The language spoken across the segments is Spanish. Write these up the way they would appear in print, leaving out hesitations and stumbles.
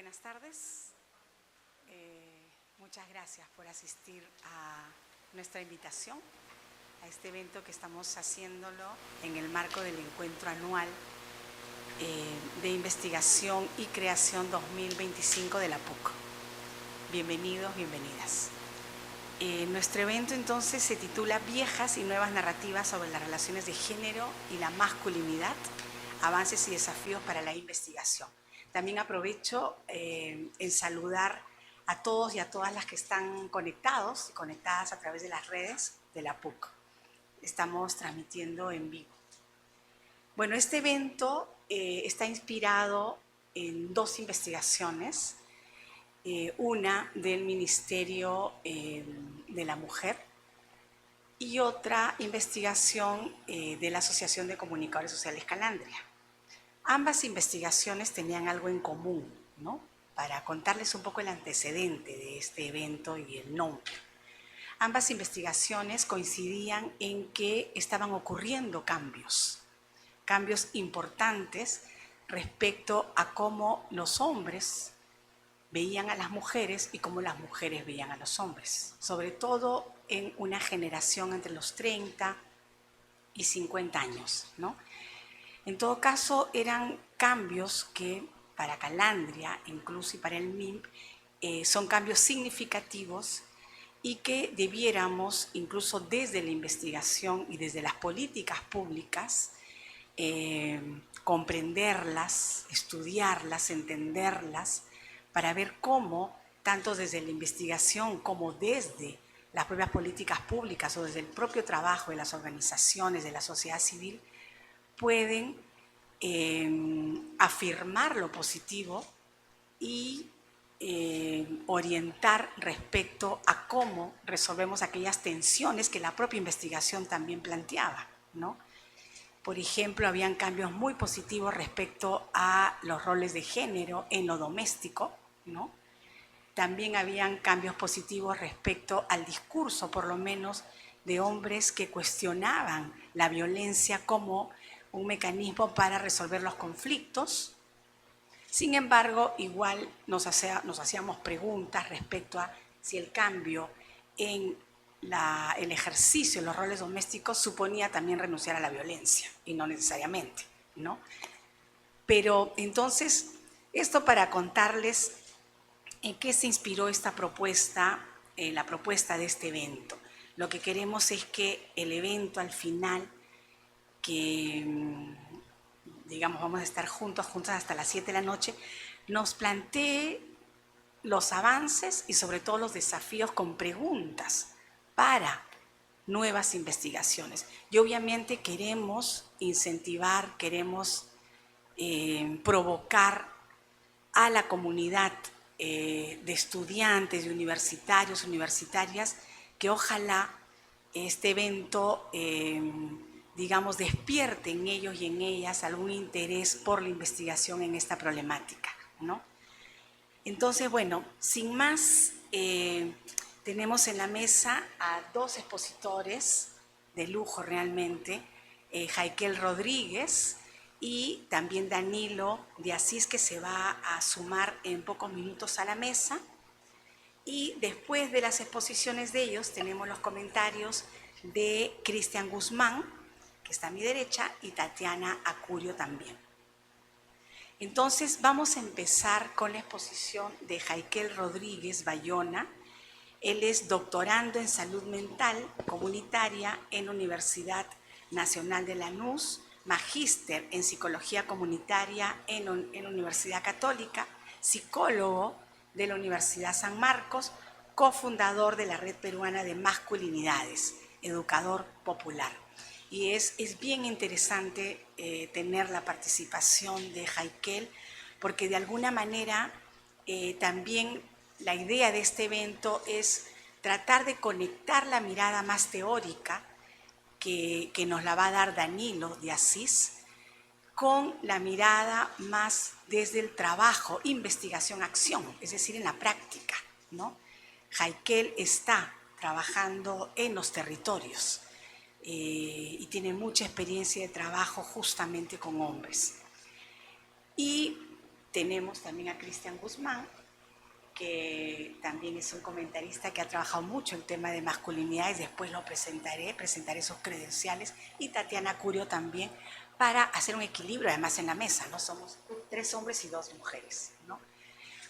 Buenas tardes. Muchas gracias por asistir a nuestra invitación a este evento que estamos haciéndolo en el marco del encuentro anual de investigación y creación 2025 de la PUC. Bienvenidos, bienvenidas. Nuestro evento entonces se titula Viejas y nuevas narrativas sobre las relaciones de género y la masculinidad, avances y desafíos para la investigación. También aprovecho en saludar a todos y a todas las que están conectados y conectadas a través de las redes de la PUC. Estamos transmitiendo en vivo. Bueno, este evento está inspirado en dos investigaciones, una del Ministerio de la Mujer y otra investigación de la Asociación de Comunicadores Sociales Calandria. Ambas investigaciones tenían algo en común, ¿no? Para contarles un poco el antecedente de este evento y el nombre. Ambas investigaciones coincidían en que estaban ocurriendo cambios importantes respecto a cómo los hombres veían a las mujeres y cómo las mujeres veían a los hombres, sobre todo en una generación entre los 30 y 50 años, ¿no? En todo caso, eran cambios que para Calandria, incluso y para el MIMP, son cambios significativos y que debiéramos, incluso desde la investigación y desde las políticas públicas, comprenderlas, estudiarlas, entenderlas, para ver cómo, tanto desde la investigación como desde las propias políticas públicas o desde el propio trabajo de las organizaciones de la sociedad civil, pueden afirmar lo positivo y orientar respecto a cómo resolvemos aquellas tensiones que la propia investigación también planteaba, ¿no? Por ejemplo, habían cambios muy positivos respecto a los roles de género en lo doméstico, ¿no? También habían cambios positivos respecto al discurso, por lo menos, de hombres que cuestionaban la violencia como un mecanismo para resolver los conflictos. Sin embargo, igual nos hacíamos preguntas respecto a si el cambio en el ejercicio de los roles domésticos suponía también renunciar a la violencia, y no necesariamente, ¿no? Pero entonces, esto para contarles en qué se inspiró esta propuesta, la propuesta de este evento. Lo que queremos es que el evento al final, que digamos vamos a estar juntas hasta las 7 de la noche, nos plantee los avances y sobre todo los desafíos con preguntas para nuevas investigaciones. Y obviamente queremos incentivar, queremos provocar a la comunidad de estudiantes, de universitarios, universitarias, que ojalá este evento digamos, despierte en ellos y en ellas algún interés por la investigación en esta problemática, ¿no? Entonces, bueno, sin más, tenemos en la mesa a dos expositores de lujo realmente, Jaikel Rodríguez y también Danilo de Asís, que se va a sumar en pocos minutos a la mesa. Y después de las exposiciones de ellos tenemos los comentarios de Cristian Guzmán, que está a mi derecha, y Tatiana Acurio también. Entonces vamos a empezar con la exposición de Jaikel Rodríguez Bayona. Él es doctorando en salud mental comunitaria en la Universidad Nacional de Lanús, magíster en psicología comunitaria en la Universidad Católica, psicólogo de la Universidad San Marcos, cofundador de la Red Peruana de Masculinidades, educador popular. Y es bien interesante tener la participación de Jaikel, porque de alguna manera también la idea de este evento es tratar de conectar la mirada más teórica que nos la va a dar Danilo de Asís con la mirada más desde el trabajo, investigación, acción, es decir, en la práctica, ¿no? Jaikel está trabajando en los territorios y tiene mucha experiencia de trabajo justamente con hombres. Y tenemos también a Cristian Guzmán, que también es un comentarista que ha trabajado mucho el tema de masculinidades, después lo presentaré sus credenciales, y Tatiana Curio también, para hacer un equilibrio además en la mesa, ¿no? Somos 3 hombres y 2 mujeres, ¿no?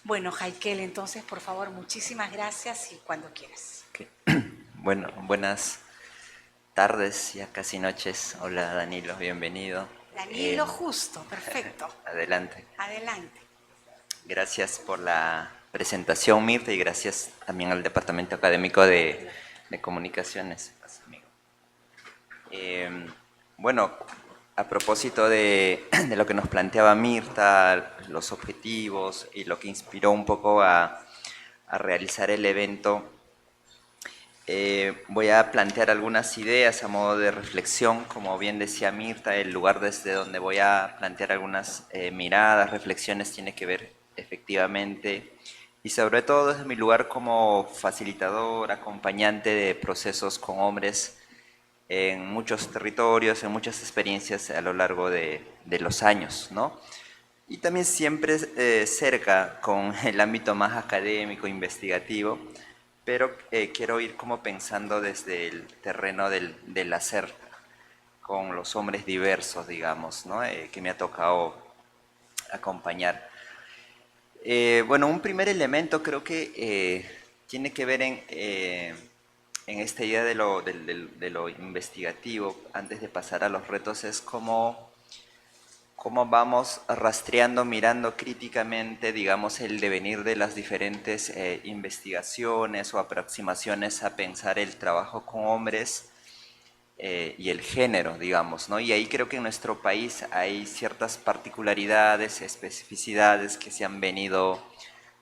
Bueno, Jaikel, entonces, por favor, muchísimas gracias y cuando quieras. Okay. Bueno, buenas tardes, ya casi noches. Hola Danilo, bienvenido. Danilo, justo, perfecto. Adelante. Adelante. Gracias por la presentación, Mirta, y gracias también al Departamento Académico de Comunicaciones. Bueno, a propósito de lo que nos planteaba Mirta, los objetivos y lo que inspiró un poco a realizar el evento, voy a plantear algunas ideas a modo de reflexión. Como bien decía Mirta, el lugar desde donde voy a plantear algunas miradas, reflexiones, tiene que ver efectivamente, y sobre todo desde mi lugar como facilitador, acompañante de procesos con hombres en muchos territorios, en muchas experiencias a lo largo de los años, ¿no? Y también siempre cerca con el ámbito más académico, investigativo, pero quiero ir como pensando desde el terreno del hacer, con los hombres diversos, digamos, ¿no? Que me ha tocado acompañar. Bueno, un primer elemento creo que tiene que ver en esta idea de lo investigativo, antes de pasar a los retos, es cómo vamos rastreando, mirando críticamente, digamos, el devenir de las diferentes investigaciones o aproximaciones a pensar el trabajo con hombres y el género, digamos, ¿no? Y ahí creo que en nuestro país hay ciertas particularidades, especificidades que se han venido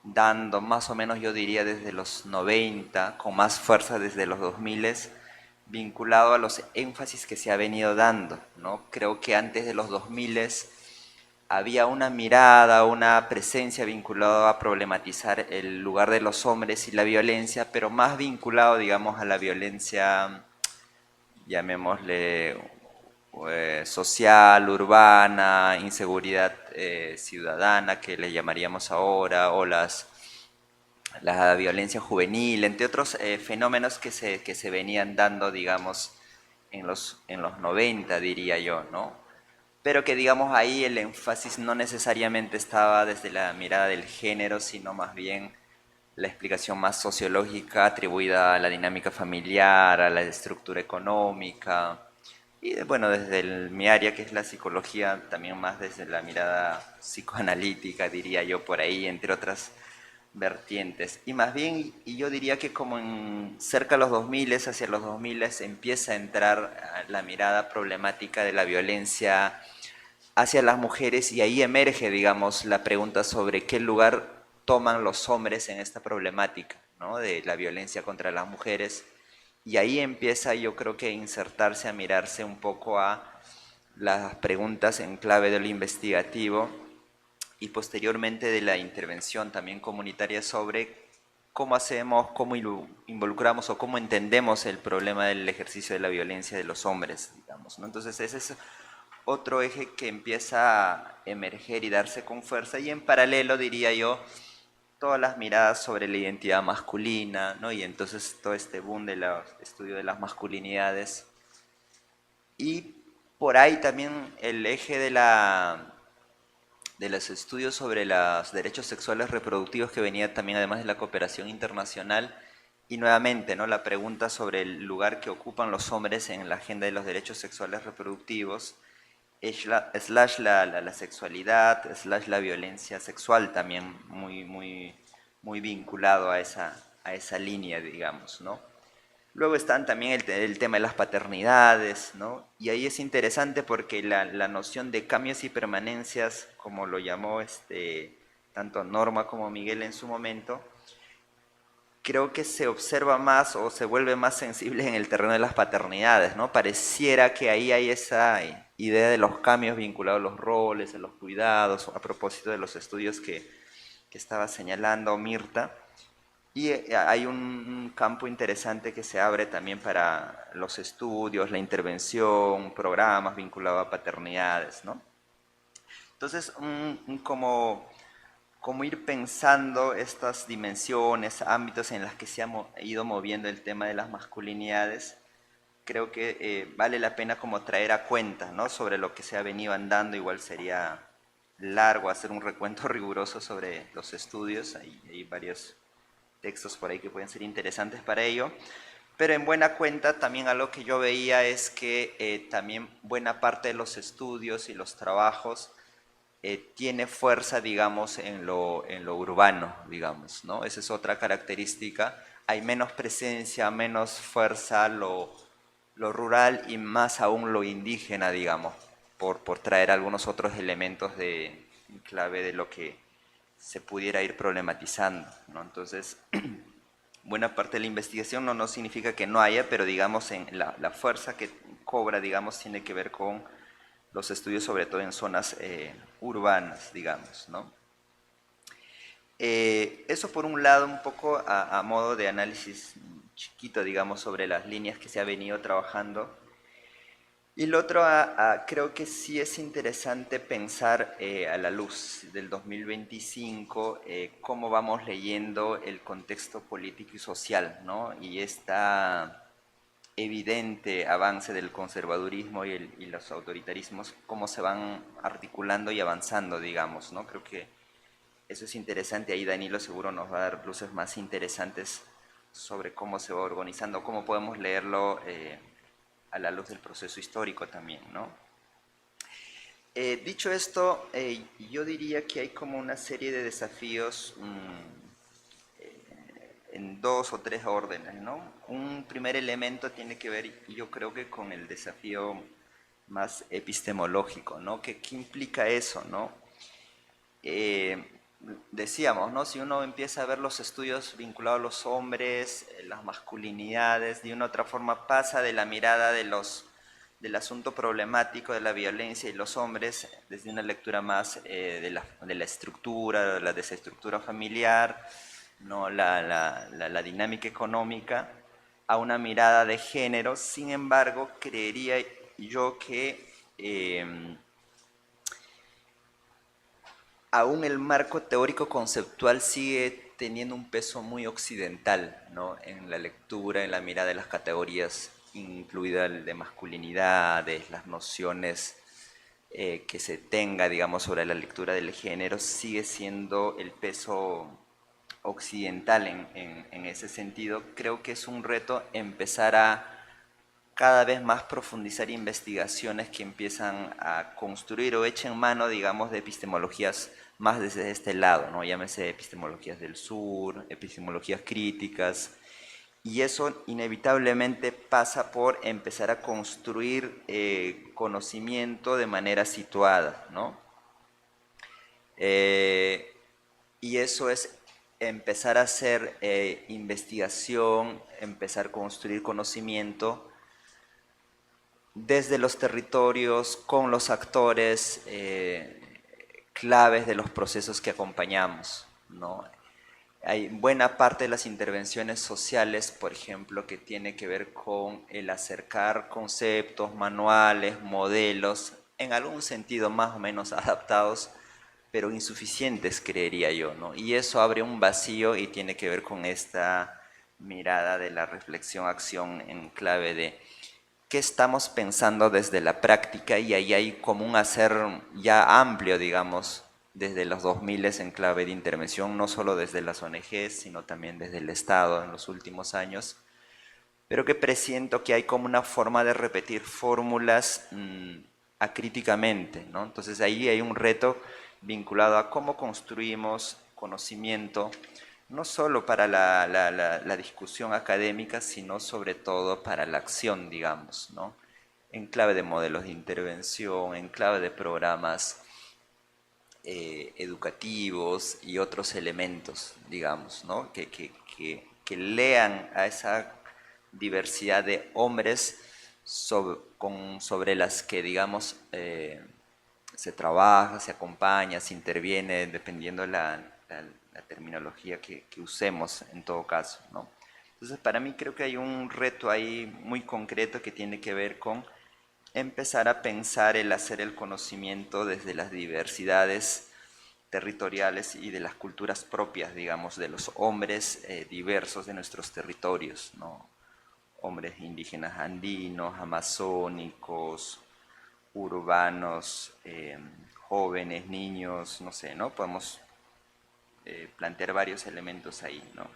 dando, más o menos yo diría desde los 90, con más fuerza desde los 2000, vinculado a los énfasis que se ha venido dando, ¿no? Creo que antes de los 2000 había una mirada, una presencia vinculada a problematizar el lugar de los hombres y la violencia, pero más vinculado, digamos, a la violencia, llamémosle, social, urbana, inseguridad ciudadana, que le llamaríamos ahora, o la violencia juvenil, entre otros fenómenos que se venían dando, digamos, en los 90, diría yo, ¿no? Pero que, digamos, ahí el énfasis no necesariamente estaba desde la mirada del género, sino más bien la explicación más sociológica atribuida a la dinámica familiar, a la estructura económica, y bueno, desde mi área que es la psicología, también más desde la mirada psicoanalítica, diría yo, por ahí, entre otras vertientes. Y más bien, y yo diría que como en cerca de los 2000, hacia los 2000, empieza a entrar la mirada problemática de la violencia hacia las mujeres, y ahí emerge, digamos, la pregunta sobre qué lugar toman los hombres en esta problemática, ¿no? De la violencia contra las mujeres. Y ahí empieza, yo creo que, a insertarse, a mirarse un poco a las preguntas en clave de lo investigativo y posteriormente de la intervención también comunitaria sobre cómo hacemos, cómo involucramos o cómo entendemos el problema del ejercicio de la violencia de los hombres, digamos, ¿no? Entonces ese es otro eje que empieza a emerger y darse con fuerza, y en paralelo, diría yo, todas las miradas sobre la identidad masculina, ¿no? Y entonces todo este boom del estudio de las masculinidades. Y por ahí también el eje de los estudios sobre los derechos sexuales reproductivos, que venía también además de la cooperación internacional, y nuevamente, ¿no?, la pregunta sobre el lugar que ocupan los hombres en la agenda de los derechos sexuales reproductivos, slash la sexualidad, slash la violencia sexual, también muy vinculado a esa línea, digamos, ¿no? Luego están también el tema de las paternidades, ¿no? Y ahí es interesante porque la noción de cambios y permanencias, como lo llamó tanto Norma como Miguel en su momento, creo que se observa más o se vuelve más sensible en el terreno de las paternidades, ¿no? Pareciera que ahí hay esa idea de los cambios vinculados a los roles, a los cuidados, a propósito de los estudios que estaba señalando Mirta. Y hay un campo interesante que se abre también para los estudios, la intervención, programas vinculados a paternidades, ¿no? Entonces, como cómo ir pensando estas dimensiones, ámbitos en los que se ha ido moviendo el tema de las masculinidades. Creo que vale la pena como traer a cuenta, ¿no? Sobre lo que se ha venido andando. Igual sería largo hacer un recuento riguroso sobre los estudios, hay varios textos por ahí que pueden ser interesantes para ello, pero en buena cuenta también algo que yo veía es que también buena parte de los estudios y los trabajos tiene fuerza, digamos, en lo urbano, digamos, ¿no? Esa es otra característica. Hay menos presencia, menos fuerza lo rural y más aún lo indígena, digamos, por traer algunos otros elementos de clave de lo que se pudiera ir problematizando, ¿no? Entonces, buena parte de la investigación no significa que no haya, pero digamos en la fuerza que cobra, digamos, tiene que ver con los estudios sobre todo en zonas urbanas, digamos, ¿no? Eso por un lado, un poco a modo de análisis chiquito, digamos, sobre las líneas que se ha venido trabajando. Y lo otro, creo que sí es interesante pensar a la luz del 2025 cómo vamos leyendo el contexto político y social, ¿no? Y esta evidente avance del conservadurismo y los autoritarismos, cómo se van articulando y avanzando, digamos, ¿no? Creo que eso es interesante. Ahí Danilo seguro nos va a dar luces más interesantes sobre cómo se va organizando, cómo podemos leerlo a la luz del proceso histórico también, ¿no? Dicho esto, yo diría que hay como una serie de desafíos en dos o tres órdenes, ¿no? Un primer elemento tiene que ver, yo creo que con el desafío más epistemológico, ¿no? ¿Qué implica eso, no? Eh, Decíamos, ¿no? Si uno empieza a ver los estudios vinculados a los hombres, las masculinidades, de una u otra forma pasa de la mirada del asunto problemático de la violencia y los hombres desde una lectura más de la estructura, de la desestructura familiar, ¿no? La dinámica económica, a una mirada de género. Sin embargo, creería yo que aún el marco teórico conceptual sigue teniendo un peso muy occidental, ¿no? En la lectura, en la mirada de las categorías, incluida el de masculinidades, las nociones que se tenga, digamos, sobre la lectura del género, sigue siendo el peso occidental en ese sentido. Creo que es un reto empezar a cada vez más profundizar investigaciones que empiezan a construir o echen mano, digamos, de epistemologías más desde este lado, ¿no? Llámese epistemologías del sur, epistemologías críticas, y eso inevitablemente pasa por empezar a construir conocimiento de manera situada, ¿no? Eh, y eso es empezar a hacer investigación, empezar a construir conocimiento desde los territorios, con los actores claves de los procesos que acompañamos, ¿no? Hay buena parte de las intervenciones sociales, por ejemplo, que tiene que ver con el acercar conceptos, manuales, modelos, en algún sentido más o menos adaptados, pero insuficientes, creería yo, ¿no? Y eso abre un vacío y tiene que ver con esta mirada de la reflexión-acción en clave de qué estamos pensando desde la práctica, y ahí hay como un hacer ya amplio, digamos, desde los 2000 en clave de intervención, no solo desde las ONGs, sino también desde el Estado en los últimos años, pero que presiento que hay como una forma de repetir fórmulas acríticamente, ¿no? Entonces ahí hay un reto vinculado a cómo construimos conocimiento, no solo para la discusión académica, sino sobre todo para la acción, digamos, ¿no? En clave de modelos de intervención, en clave de programas educativos y otros elementos, digamos, ¿no? Que lean a esa diversidad de hombres sobre las que, digamos, se trabaja, se acompaña, se interviene, dependiendo la terminología que usemos en todo caso, ¿no? Entonces, para mí creo que hay un reto ahí muy concreto que tiene que ver con empezar a pensar el hacer el conocimiento desde las diversidades territoriales y de las culturas propias, digamos, de los hombres diversos de nuestros territorios, ¿no? Hombres indígenas andinos, amazónicos, urbanos, jóvenes, niños, no sé, ¿no? Podemos plantear varios elementos ahí, ¿no?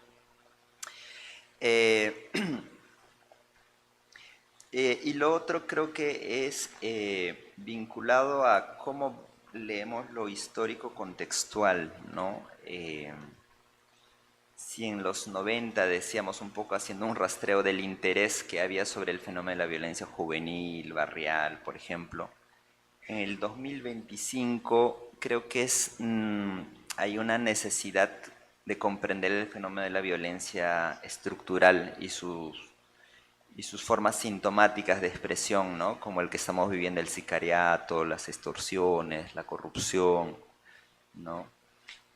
Y lo otro creo que es vinculado a cómo leemos lo histórico contextual, ¿no? Si en los 90 decíamos un poco haciendo un rastreo del interés que había sobre el fenómeno de la violencia juvenil, barrial, por ejemplo, en el 2025 creo que hay una necesidad de comprender el fenómeno de la violencia estructural y sus formas sintomáticas de expresión, ¿no? Como el que estamos viviendo, el sicariato, las extorsiones, la corrupción, ¿no?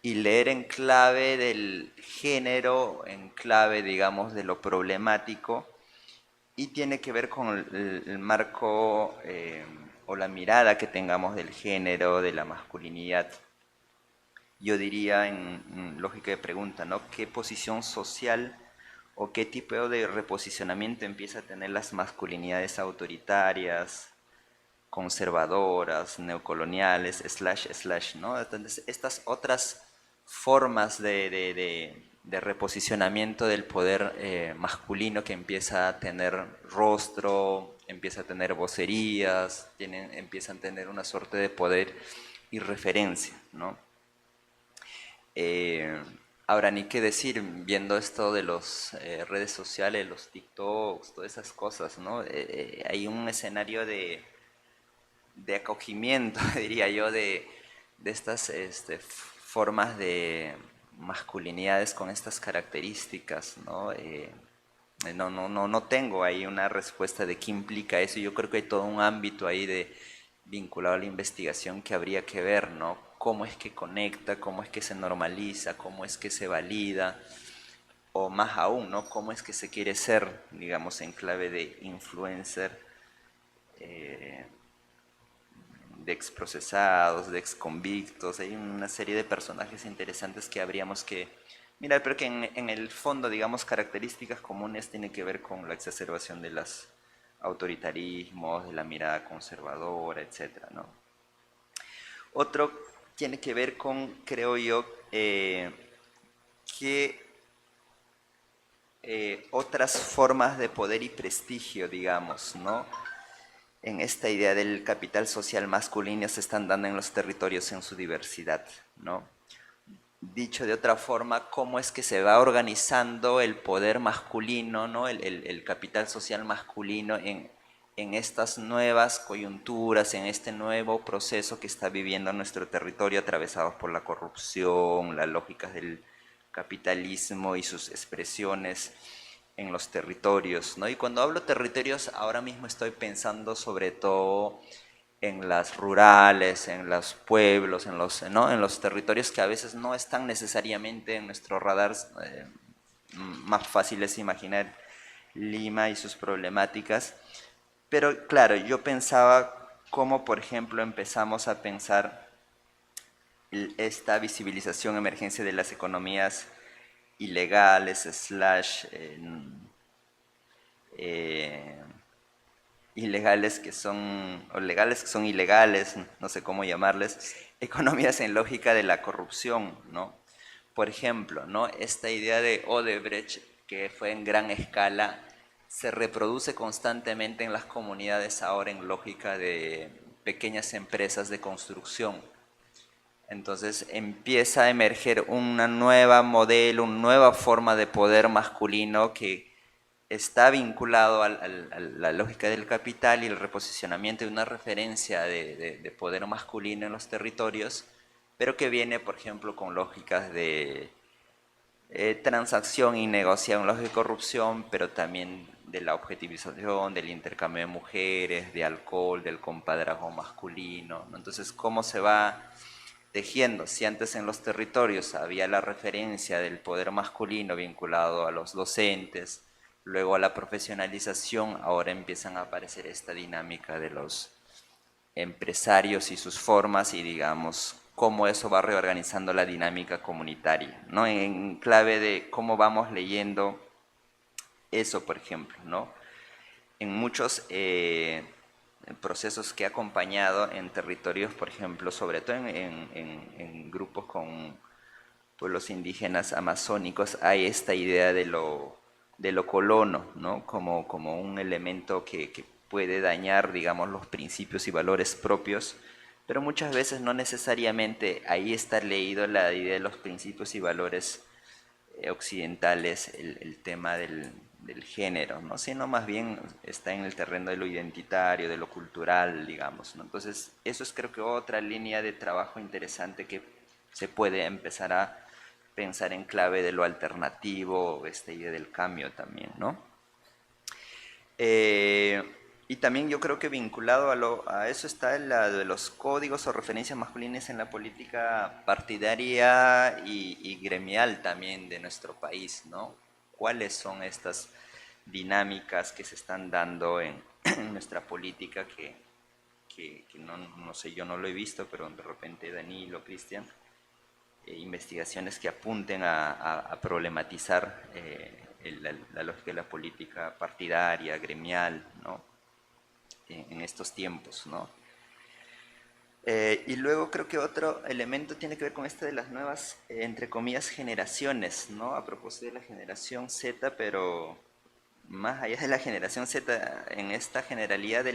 Y leer en clave del género, en clave, digamos, de lo problemático, y tiene que ver con el marco o la mirada que tengamos del género, de la masculinidad. Yo diría en lógica de pregunta, ¿no? ¿Qué posición social o qué tipo de reposicionamiento empieza a tener las masculinidades autoritarias, conservadoras, neocoloniales, ¿no? Entonces, estas otras formas de reposicionamiento del poder masculino que empieza a tener rostro, empieza a tener vocerías, empiezan a tener una suerte de poder y referencia, ¿no? Ahora, ni qué decir, viendo esto de las redes sociales, los TikToks, todas esas cosas, ¿no? Hay un escenario de acogimiento, diría yo, de estas formas de masculinidades con estas características, ¿no? No tengo ahí una respuesta de qué implica eso. Yo creo que hay todo un ámbito ahí vinculado a la investigación que habría que ver, ¿no? Cómo es que conecta, cómo es que se normaliza, cómo es que se valida, o más aún, ¿no? Cómo es que se quiere ser, digamos, en clave de influencer, de exprocesados, de exconvictos. Hay una serie de personajes interesantes que habríamos que mirar, pero que en el fondo, digamos, características comunes tiene que ver con la exacerbación de los autoritarismos, de la mirada conservadora, etcétera, ¿no? Otro tiene que ver con, creo yo, que otras formas de poder y prestigio, digamos, ¿no? En esta idea del capital social masculino se están dando en los territorios en su diversidad, ¿no? Dicho de otra forma, cómo es que se va organizando el poder masculino, ¿no? El capital social masculino en estas nuevas coyunturas, en este nuevo proceso que está viviendo nuestro territorio atravesados por la corrupción, las lógicas del capitalismo y sus expresiones en los territorios, ¿no? Y cuando hablo territorios, ahora mismo estoy pensando sobre todo en las rurales, en los pueblos, ¿no? En los territorios que a veces no están necesariamente en nuestro radar. Más fácil es imaginar Lima y sus problemáticas. Pero claro, yo pensaba cómo, por ejemplo, empezamos a pensar esta visibilización, emergencia de las economías ilegales, ilegales que son, o legales que son ilegales, no sé cómo llamarles, economías en lógica de la corrupción, ¿no? Por ejemplo, ¿no? Esta idea de Odebrecht, que fue en gran escala, se reproduce constantemente en las comunidades ahora en lógica de pequeñas empresas de construcción. Entonces empieza a emerger una nueva modelo, una nueva forma de poder masculino que está vinculado a la lógica del capital y el reposicionamiento de una referencia de poder masculino en los territorios, pero que viene, por ejemplo, con lógicas de transacción y negociación, lógica de corrupción, pero también de la objetivización, del intercambio de mujeres, de alcohol, del compadrazgo masculino, ¿no? Entonces, ¿cómo se va tejiendo? Si antes en los territorios había la referencia del poder masculino vinculado a los docentes, luego a la profesionalización, ahora empiezan a aparecer esta dinámica de los empresarios y sus formas y, digamos, cómo eso va reorganizando la dinámica comunitaria, ¿no? En clave de cómo vamos leyendo eso, por ejemplo, ¿no? En muchos procesos que he acompañado en territorios, por ejemplo, sobre todo en grupos con pueblos indígenas amazónicos, hay esta idea de lo colono, ¿no? Como un elemento que puede dañar, digamos, los principios y valores propios, pero muchas veces no necesariamente ahí está leído la idea de los principios y valores occidentales, el tema del género, ¿no? Sino más bien está en el terreno de lo identitario, de lo cultural, digamos, ¿no? Entonces, eso es creo que otra línea de trabajo interesante que se puede empezar a pensar en clave de lo alternativo, esta idea del cambio también, ¿no? Y también yo creo que vinculado a eso está la de los códigos o referencias masculinas en la política partidaria y gremial también de nuestro país, ¿no? ¿Cuáles son estas dinámicas que se están dando en, en nuestra política que no sé, yo no lo he visto, pero de repente Danilo, Cristian, investigaciones que apunten a problematizar la lógica de la política partidaria, gremial, ¿no? En estos tiempos, ¿no? Y luego creo que otro elemento tiene que ver con esto de las nuevas, entre comillas, generaciones, ¿no? A propósito de la generación Z, pero más allá de la generación Z, en esta generalidad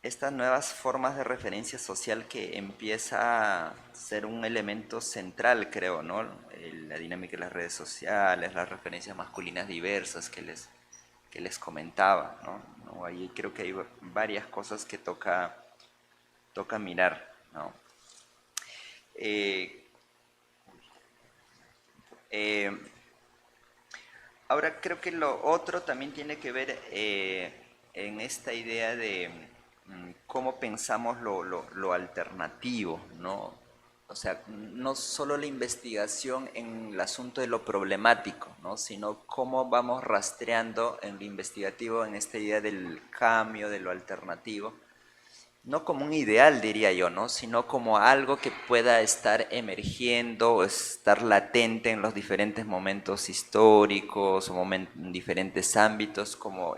estas nuevas formas de referencia social que empieza a ser un elemento central, creo, ¿no? La dinámica de las redes sociales, las referencias masculinas diversas que les comentaba, ¿no? ¿No? Ahí creo que hay varias cosas que toca mirar, ¿no? Eh, eh, Ahora creo que lo otro también tiene que ver en esta idea de cómo pensamos lo alternativo, ¿no? O sea, no solo la investigación en el asunto de lo problemático, ¿no? Sino cómo vamos rastreando en lo investigativo en esta idea del cambio, de lo alternativo, no como un ideal, diría yo, ¿no? Sino como algo que pueda estar emergiendo o estar latente en los diferentes momentos históricos o en diferentes ámbitos, como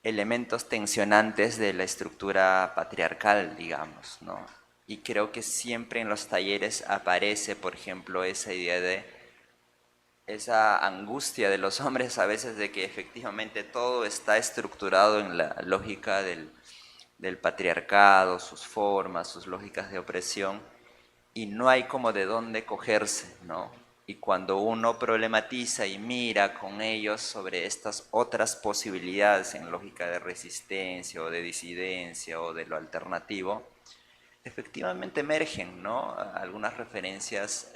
elementos tensionantes de la estructura patriarcal, digamos, ¿no? Y creo que siempre en los talleres aparece, por ejemplo, esa idea de esa angustia de los hombres a veces de que efectivamente todo está estructurado en la lógica del patriarcado, sus formas, sus lógicas de opresión, y no hay como de dónde cogerse, ¿no? Y cuando uno problematiza y mira con ellos sobre estas otras posibilidades en lógica de resistencia o de disidencia o de lo alternativo, efectivamente emergen, ¿no? Algunas referencias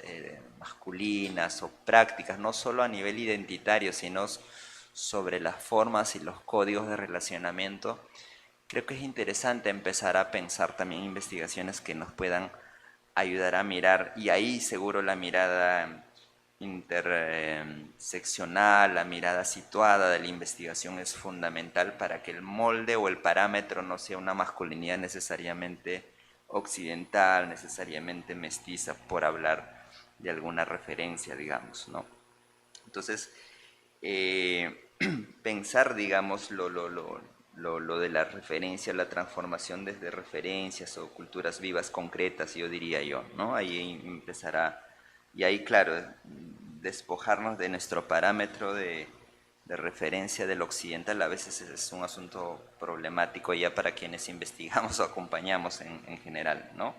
masculinas o prácticas, no solo a nivel identitario, sino sobre las formas y los códigos de relacionamiento. Creo que es interesante empezar a pensar también investigaciones que nos puedan ayudar a mirar, y ahí seguro la mirada interseccional, la mirada situada de la investigación es fundamental para que el molde o el parámetro no sea una masculinidad necesariamente occidental, necesariamente mestiza, por hablar de alguna referencia, digamos, ¿no? Entonces, pensar, digamos, lo de la referencia, la transformación desde referencias o culturas vivas concretas, yo diría yo, ¿no? Ahí empezará, y ahí, claro, despojarnos de nuestro parámetro de referencia del occidental a veces es un asunto problemático ya para quienes investigamos o acompañamos en general, ¿no?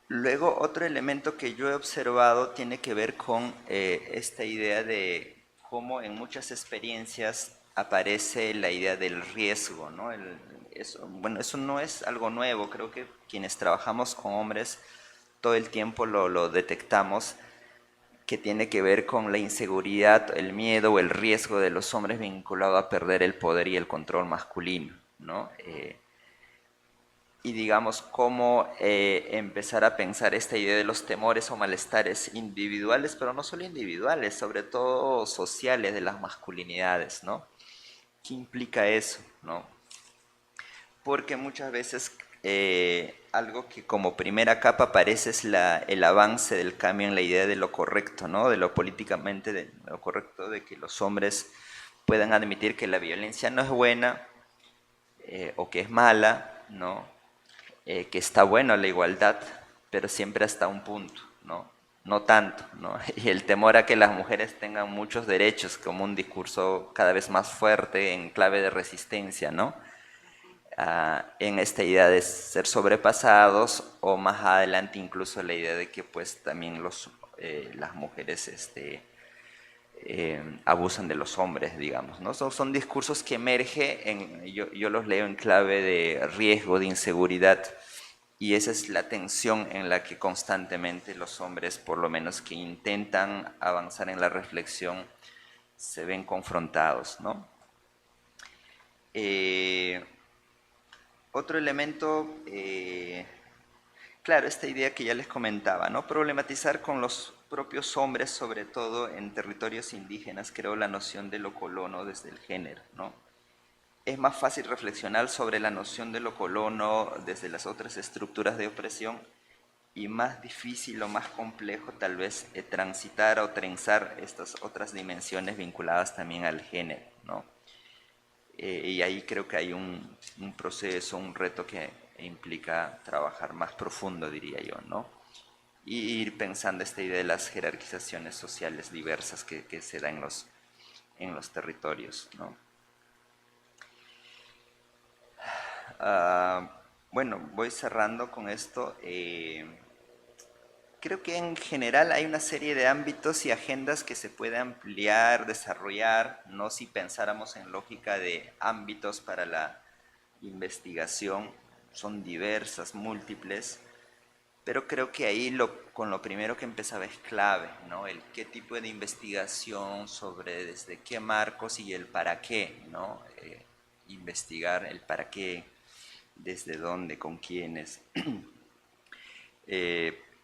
Luego, otro elemento que yo he observado tiene que ver con esta idea de cómo en muchas experiencias aparece la idea del riesgo, ¿no? Bueno, eso no es algo nuevo, creo que quienes trabajamos con hombres todo el tiempo lo detectamos, que tiene que ver con la inseguridad, el miedo o el riesgo de los hombres vinculado a perder el poder y el control masculino, ¿no? Y digamos cómo empezar a pensar esta idea de los temores o malestares individuales, pero no solo individuales, sobre todo sociales de las masculinidades, ¿no? ¿Qué implica eso, no? porque muchas veces algo que como primera capa parece es el avance del cambio en la idea de lo correcto, ¿no? De lo políticamente de lo correcto, de que los hombres puedan admitir que la violencia no es buena o que es mala, ¿no? Que está bueno la igualdad, pero siempre hasta un punto, ¿no? No tanto, ¿no? Y el temor a que las mujeres tengan muchos derechos, como un discurso cada vez más fuerte en clave de resistencia, ¿no? En esta idea de ser sobrepasados, o más adelante incluso la idea de que pues también las mujeres abusan de los hombres, digamos, ¿no? Son discursos que emergen, yo los leo en clave de riesgo, de inseguridad, y esa es la tensión en la que constantemente los hombres, por lo menos que intentan avanzar en la reflexión, se ven confrontados, ¿no? Otro elemento, claro, esta idea que ya les comentaba, ¿no? Problematizar con los propios hombres, sobre todo en territorios indígenas, creo la noción de lo colono desde el género, ¿no? Es más fácil reflexionar sobre la noción de lo colono desde las otras estructuras de opresión y más difícil o más complejo tal vez transitar o trenzar estas otras dimensiones vinculadas también al género, ¿no? Y ahí creo que hay un proceso, un reto que implica trabajar más profundo, diría yo, ¿no? Y ir pensando esta idea de las jerarquizaciones sociales diversas que se dan en los territorios, ¿no? Bueno, voy cerrando con esto. Creo que en general hay una serie de ámbitos y agendas que se puede ampliar, desarrollar, no si pensáramos en lógica de ámbitos para la investigación, son diversas, múltiples, pero creo que ahí con lo primero que empezaba es clave, ¿no? El qué tipo de investigación sobre desde qué marcos y el para qué, ¿no? Investigar el para qué, desde dónde, con quiénes.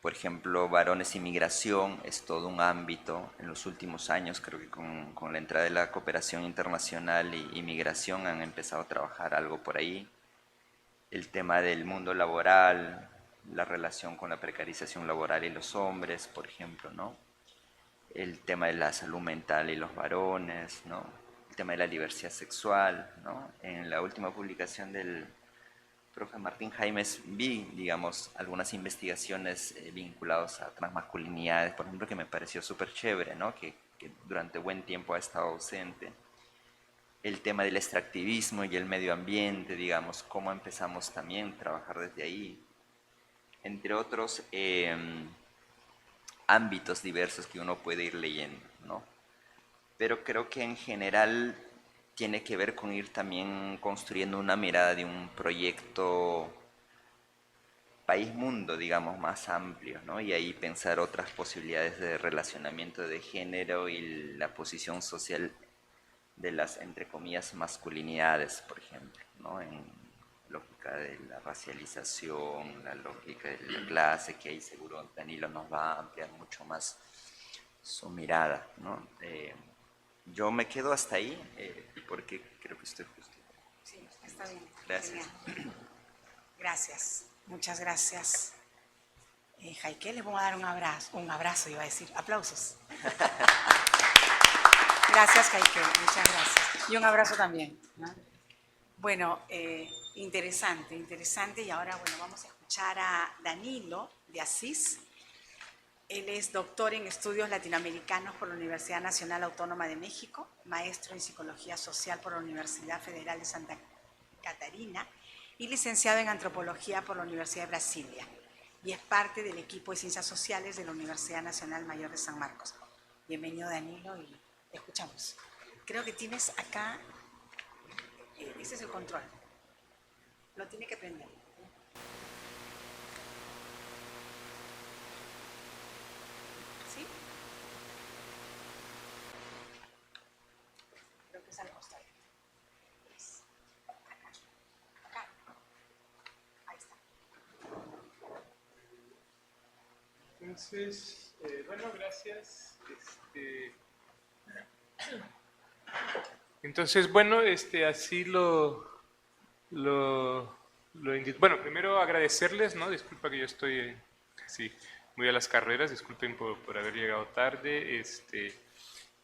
Por ejemplo, varones y migración es todo un ámbito. En los últimos años, creo que con la entrada de la cooperación internacional y migración han empezado a trabajar algo por ahí. El tema del mundo laboral, la relación con la precarización laboral y los hombres, por ejemplo, ¿no? El tema de la salud mental y los varones, ¿no? El tema de la diversidad sexual, ¿no? En la última publicación del profe Martín Jaimes vi, digamos, algunas investigaciones vinculadas a transmasculinidades, por ejemplo, que me pareció súper chévere, ¿no? Que durante buen tiempo ha estado ausente. El tema del extractivismo y el medio ambiente, digamos, cómo empezamos también a trabajar desde ahí, entre otros ámbitos diversos que uno puede ir leyendo, ¿no? Pero creo que en general tiene que ver con ir también construyendo una mirada de un proyecto país-mundo, digamos, más amplio, ¿no? Y ahí pensar otras posibilidades de relacionamiento de género y la posición social de las, entre comillas, masculinidades, por ejemplo, ¿no? En lógica de la racialización, la lógica de la clase, que ahí seguro Danilo nos va a ampliar mucho más su mirada, ¿no? Yo me quedo hasta ahí porque creo que estoy justo. Sí, está bien. Gracias. Genial. Gracias, muchas gracias. Jaike, les voy a dar un abrazo iba a decir, aplausos. Gracias, Jaike, muchas gracias. Y un abrazo también, ¿no? Bueno, interesante, interesante. Y ahora, bueno, vamos a escuchar a Danilo de Asís. Él es doctor en estudios latinoamericanos por la Universidad Nacional Autónoma de México, maestro en psicología social por la Universidad Federal de Santa Catarina y licenciado en antropología por la Universidad de Brasilia. Y es parte del equipo de ciencias sociales de la Universidad Nacional Mayor de San Marcos. Bienvenido, Danilo, y te escuchamos. Creo que tienes acá, ese es el control. Lo tiene que prender. ¿Sí? Creo que es al costado. Acá. Ahí está. Entonces, bueno, gracias. Entonces, bueno, así lo lo, bueno, primero agradecerles, ¿no? Disculpa que yo estoy, sí, muy a las carreras, disculpen por haber llegado tarde,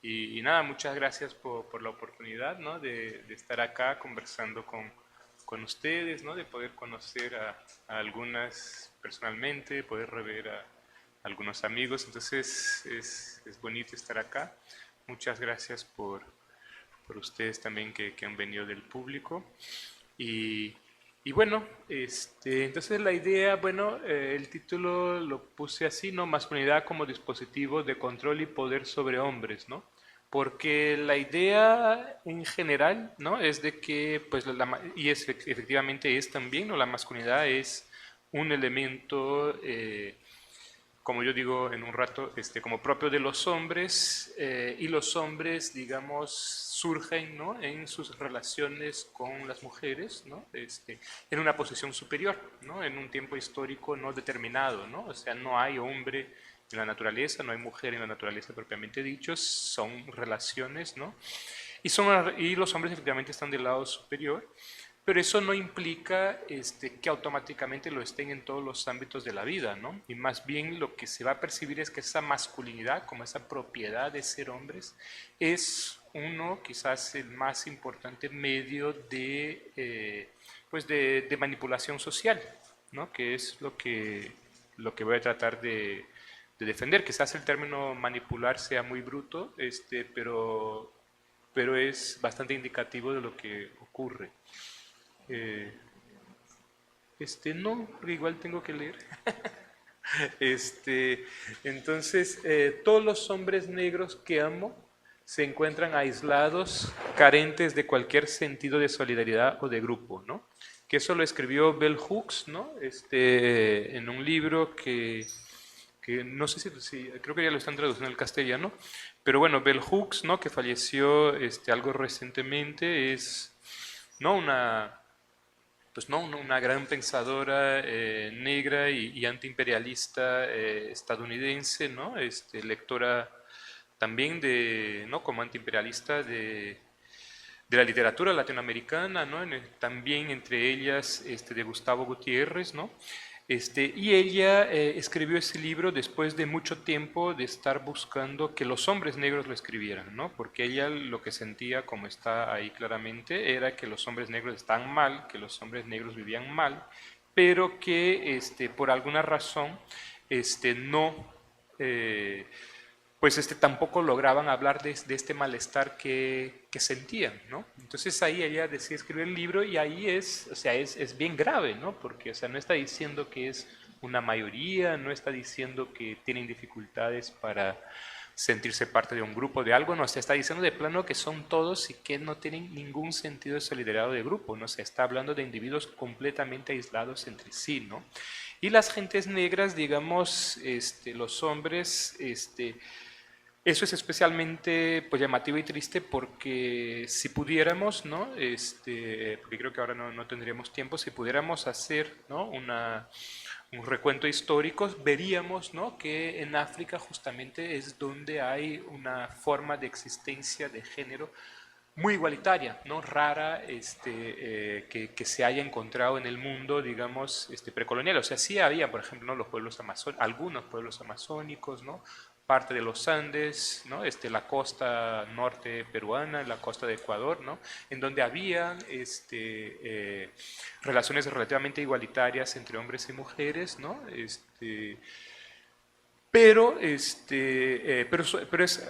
y nada, muchas gracias por la oportunidad, ¿no? De estar acá conversando con ustedes, ¿no? De poder conocer a algunas personalmente, poder rever a algunos amigos, entonces es bonito estar acá. Muchas gracias por ustedes también que han venido del público. Y, y bueno, entonces la idea, bueno, el título lo puse así, ¿no? Masculinidad como dispositivo de control y poder sobre hombres, ¿no? Porque la idea en general, ¿no? Es de que, pues, y efectivamente es también, ¿no? La masculinidad es un elemento como yo digo en un rato, como propio de los hombres, y los hombres, digamos, surgen, ¿no? En sus relaciones con las mujeres, ¿no? En una posición superior, ¿no? En un tiempo histórico no determinado, ¿no? O sea, no hay hombre en la naturaleza, no hay mujer en la naturaleza propiamente dicho, son relaciones, ¿no? Y los hombres efectivamente están del lado superior, pero eso no implica que automáticamente lo estén en todos los ámbitos de la vida, ¿no? Y más bien lo que se va a percibir es que esa masculinidad, como esa propiedad de ser hombres, es uno, quizás el más importante medio pues de manipulación social, ¿no? Que es lo que voy a tratar de defender. Quizás el término manipular sea muy bruto, pero es bastante indicativo de lo que ocurre. Eh, no, porque igual tengo que leer. Este, entonces, todos los hombres negros que amo se encuentran aislados, carentes de cualquier sentido de solidaridad o de grupo, ¿no? Que eso lo escribió Bell Hooks, ¿no? En un libro que no sé si creo que ya lo están traduciendo al castellano, pero bueno, Bell Hooks, ¿no? Que falleció algo recientemente, es, ¿no? Pues no, una gran pensadora negra y antiimperialista estadounidense, ¿no? Lectora también ¿no? Como antiimperialista de la literatura latinoamericana, ¿no? También entre ellas de Gustavo Gutiérrez, ¿no? Y ella escribió ese libro después de mucho tiempo de estar buscando que los hombres negros lo escribieran, ¿no? Porque ella lo que sentía, como está ahí claramente, era que los hombres negros estaban mal, que los hombres negros vivían mal, pero que por alguna razón no pues tampoco lograban hablar de este malestar que sentían, ¿no? Entonces ahí ella decide escribir el libro y ahí o sea, es bien grave, ¿no? Porque, o sea, no está diciendo que es una mayoría, no está diciendo que tienen dificultades para sentirse parte de un grupo, de algo, no, se está diciendo de plano que son todos y que no tienen ningún sentido de solidaridad o de grupo, ¿no? Se está hablando de individuos completamente aislados entre sí, ¿no? Y las gentes negras, digamos, los hombres, eso es especialmente pues, llamativo y triste porque si pudiéramos, ¿no? Porque creo que ahora no tendríamos tiempo, si pudiéramos hacer, ¿no? Un recuento histórico, veríamos, ¿no? Que en África justamente es donde hay una forma de existencia de género muy igualitaria, ¿no? Rara que se haya encontrado en el mundo, digamos, precolonial. O sea, sí había, por ejemplo, ¿no? Los pueblos amazónicos, algunos pueblos amazónicos, ¿no? Parte de los Andes, ¿no? La costa norte peruana, la costa de Ecuador, ¿no? En donde había relaciones relativamente igualitarias entre hombres y mujeres, ¿no? Pero es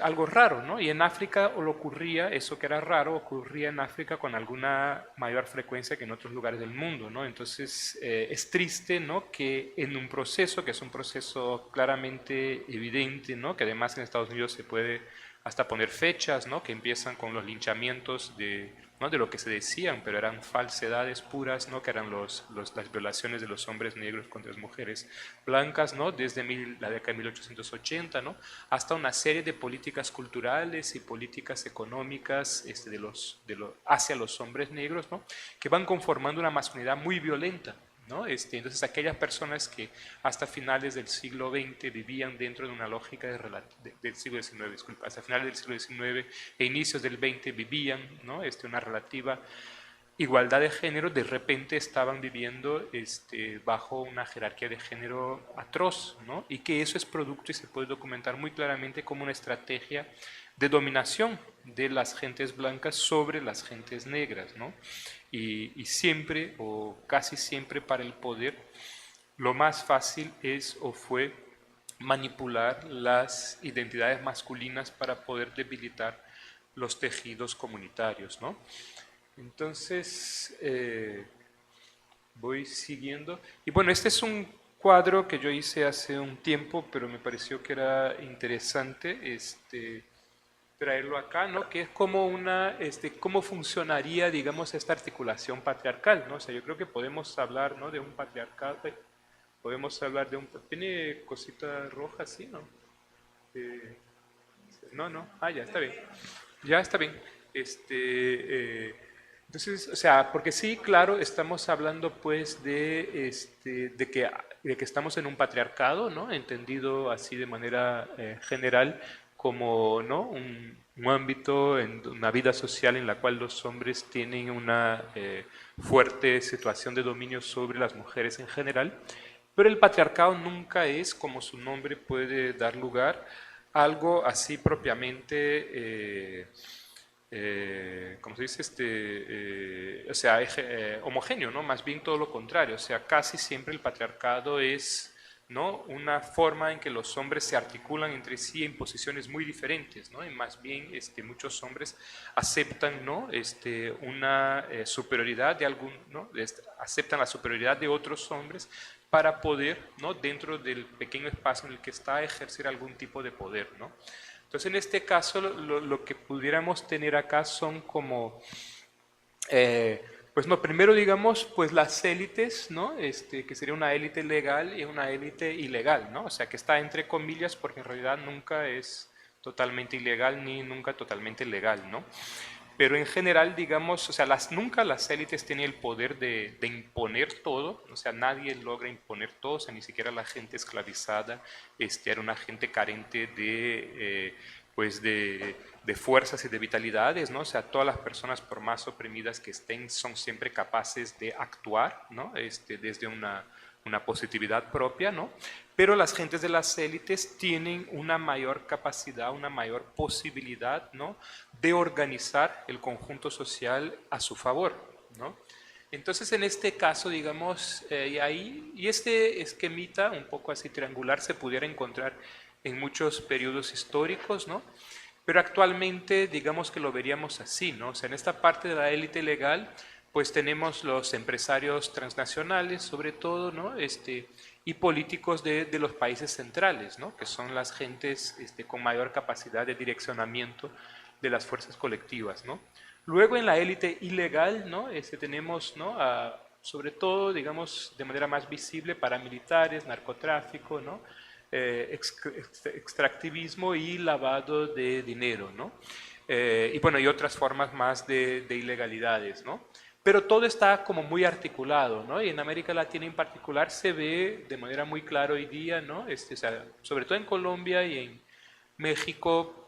algo raro, ¿no? Y en África lo ocurría, eso que era raro, ocurría en África con alguna mayor frecuencia que en otros lugares del mundo, ¿no? Entonces es triste, ¿no? Que en un proceso, que es un proceso claramente evidente, ¿no? Que además en Estados Unidos se puede hasta poner fechas, ¿no? Que empiezan con los linchamientos ¿no? De lo que se decían, pero eran falsedades puras, ¿no? Que eran las violaciones de los hombres negros contra las mujeres blancas, ¿no? Desde la década de 1880, ¿no? Hasta una serie de políticas culturales y políticas económicas hacia los hombres negros, ¿no? Que van conformando una masculinidad muy violenta, ¿no? Entonces aquellas personas que hasta finales del siglo XX vivían dentro de una lógica del siglo XIX, disculpa, hasta finales del siglo XIX e inicios del XX vivían, ¿no? Una relativa igualdad de género de repente estaban viviendo bajo una jerarquía de género atroz, ¿no? Y que eso es producto y se puede documentar muy claramente como una estrategia de dominación de las gentes blancas sobre las gentes negras, ¿no? Y siempre o casi siempre para el poder lo más fácil es o fue manipular las identidades masculinas para poder debilitar los tejidos comunitarios, ¿no? Entonces, voy siguiendo. Y bueno, este es un cuadro que yo hice hace un tiempo, pero me pareció que era interesante traerlo acá, ¿no? Que es como cómo funcionaría, digamos, esta articulación patriarcal, ¿no? O sea, yo creo que podemos hablar, ¿no? De un patriarcado, podemos hablar de un... ¿Tiene cosita roja así, no? No, ya está bien. Ya está bien. Entonces, o sea, porque sí, claro, estamos hablando pues de que estamos en un patriarcado, ¿no? Entendido así de manera general como, ¿no? Un ámbito en una vida social en la cual los hombres tienen una fuerte situación de dominio sobre las mujeres en general, pero el patriarcado nunca es, como su nombre puede dar lugar, algo así propiamente, ¿cómo se dice? O sea, homogéneo, ¿no? Más bien todo lo contrario. O sea, casi siempre el patriarcado es, ¿no? Una forma en que los hombres se articulan entre sí en posiciones muy diferentes, ¿no? Y más bien muchos hombres aceptan, ¿no? Una superioridad de algún, ¿no? Aceptan la superioridad de otros hombres para poder, ¿no? Dentro del pequeño espacio en el que está, ejercer algún tipo de poder, ¿no? Entonces, en este caso, lo que pudiéramos tener acá son como, pues no, primero digamos, pues las élites, ¿no? Que sería una élite legal y una élite ilegal, ¿no? O sea, que está entre comillas porque en realidad nunca es totalmente ilegal ni nunca totalmente legal, ¿no? Pero en general, digamos, o sea, nunca las élites tienen el poder de imponer todo, o sea, nadie logra imponer todo, o sea, ni siquiera la gente esclavizada era una gente carente pues de fuerzas y de vitalidades, ¿no? O sea, todas las personas, por más oprimidas que estén, son siempre capaces de actuar, ¿no? Desde una positividad propia, ¿no? Pero las gentes de las élites tienen una mayor capacidad, una mayor posibilidad, ¿no? De organizar el conjunto social a su favor, ¿no? Entonces, en este caso, digamos, y este esquemita, un poco así triangular, se pudiera encontrar en muchos periodos históricos, ¿no? Pero actualmente, digamos que lo veríamos así, ¿no? O sea, en esta parte de la élite legal, pues tenemos los empresarios transnacionales, sobre todo, ¿no? Y políticos de los países centrales, ¿no? Que son las gentes con mayor capacidad de direccionamiento de las fuerzas colectivas, ¿no? Luego en la élite ilegal, ¿no? Tenemos, ¿no? Sobre todo, digamos, de manera más visible, paramilitares, narcotráfico, ¿no? Extractivismo y lavado de dinero, ¿no? Y bueno, y otras formas más de ilegalidades, ¿no? Pero todo está como muy articulado, ¿no? Y en América Latina en particular se ve de manera muy clara hoy día, ¿no? O sea, sobre todo en Colombia y en México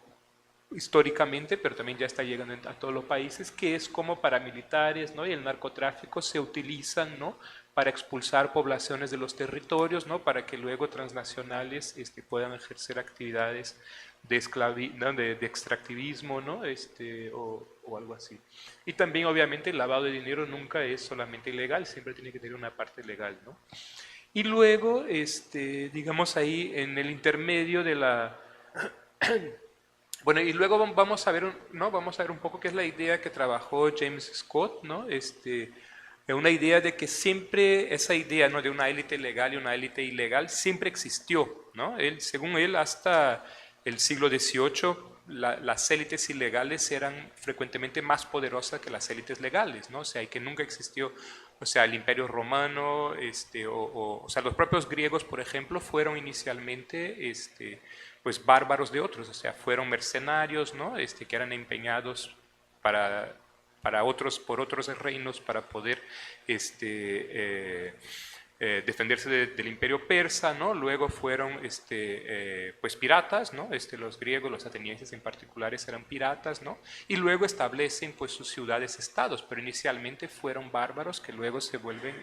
históricamente, pero también ya está llegando a todos los países, que es como paramilitares, ¿no? Y el narcotráfico se utilizan, ¿no? Para expulsar poblaciones de los territorios, ¿no? Para que luego transnacionales puedan ejercer actividades ¿no? de extractivismo, ¿no? O algo así. Y también, obviamente, el lavado de dinero nunca es solamente ilegal, siempre tiene que tener una parte legal, ¿no? Y luego, digamos ahí, en el intermedio de la... Bueno, y luego vamos a ver, ¿no? Vamos a ver un poco qué es la idea que trabajó James Scott, ¿no? Una idea de que siempre esa idea, ¿no? De una élite legal y una élite ilegal siempre existió, ¿no? Según él, hasta el siglo XVIII, las élites ilegales eran frecuentemente más poderosas que las élites legales, ¿no? O sea, y que nunca existió, o sea, el Imperio Romano, o sea, los propios griegos, por ejemplo, fueron inicialmente, pues bárbaros de otros, o sea, fueron mercenarios, ¿no? Que eran empeñados por otros reinos para poder defenderse del imperio persa, ¿no? Luego fueron pues piratas, ¿no? Los griegos, los atenienses en particulares eran piratas, ¿no? Y luego establecen pues sus ciudades-estados, pero inicialmente fueron bárbaros que luego se vuelven